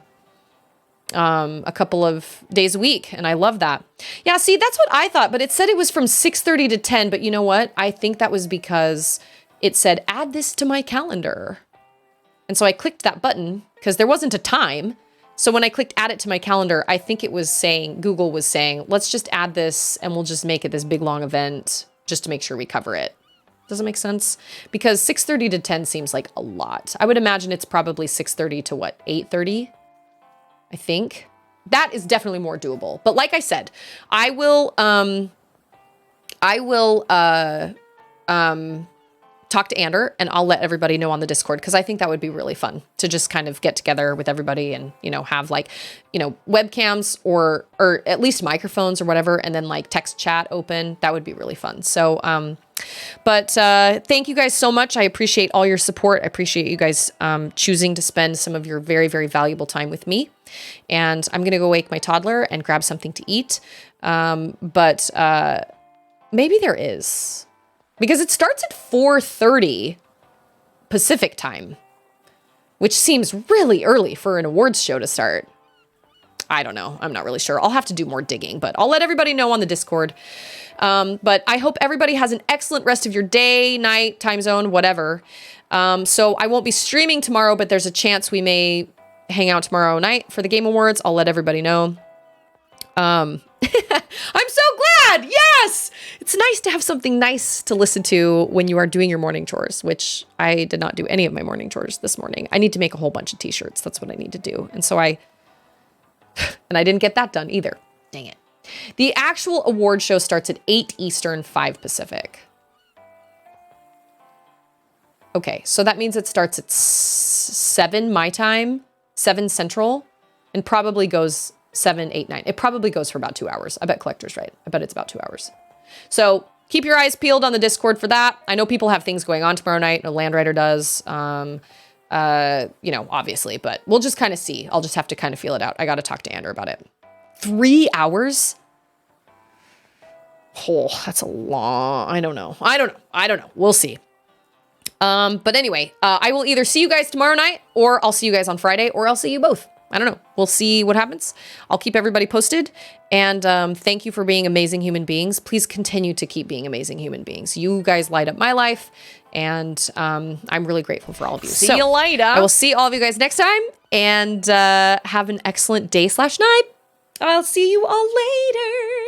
days a week. And I love that. Yeah, see, that's what I thought, but it said it was from 6:30 to 10. But you know what? I think that was because it said, add this to my calendar. And so I clicked that button because there wasn't a time. So when I clicked add it to my calendar, I think it was saying, Google was saying, let's just add this and we'll just make it this big long event just to make sure we cover it. Does it make sense? Because 6:30 to 10 seems like a lot. I would imagine it's probably 6:30 to what, 8:30? I think. That is definitely more doable. But like I said, I will talk to Ander and I'll let everybody know on the Discord because I think that would be really fun to just kind of get together with everybody and, have like, webcams or at least microphones or whatever, and then like text chat open. That would be really fun. So, but thank you guys so much. I appreciate all your support. I appreciate you guys choosing to spend some of your very, very valuable time with me. And I'm going to go wake my toddler and grab something to eat. But maybe there is. Because it starts at 4:30 Pacific time, which seems really early for an awards show to start. I don't know. I'm not really sure. I'll have to do more digging, but I'll let everybody know on the Discord. But I hope everybody has an excellent rest of your day, night, time zone, whatever. So I won't be streaming tomorrow, but there's a chance we may hang out tomorrow night for the Game Awards. I'll let everybody know. I'm so glad. Yes. It's nice to have something nice to listen to when you are doing your morning chores, which I did not do any of my morning chores this morning. I need to make a whole bunch of t-shirts. That's what I need to do. And so and I didn't get that done either. Dang it. The actual award show starts at 8 Eastern, 5 Pacific. Okay, so that means it starts at 7 my time, 7 Central, and probably goes 7, 8, 9. It probably goes for about 2 hours. I bet Collector's right. I bet it's about 2 hours. So keep your eyes peeled on the Discord for that. I know people have things going on tomorrow night. No, Landwriter does, you know, obviously, but we'll just kind of see. I'll just have to kind of feel it out. I got to talk to Andrew about it. 3 hours? Oh, that's a long, I don't know. We'll see. But anyway, I will either see you guys tomorrow night, or I'll see you guys on Friday, or I'll see you both. I don't know. We'll see what happens. I'll keep everybody posted. And thank you for being amazing human beings. Please continue to keep being amazing human beings. You guys light up my life, and I'm really grateful for all of you. See you later. I will see all of you guys next time, and have an excellent day/night. I'll see you all later.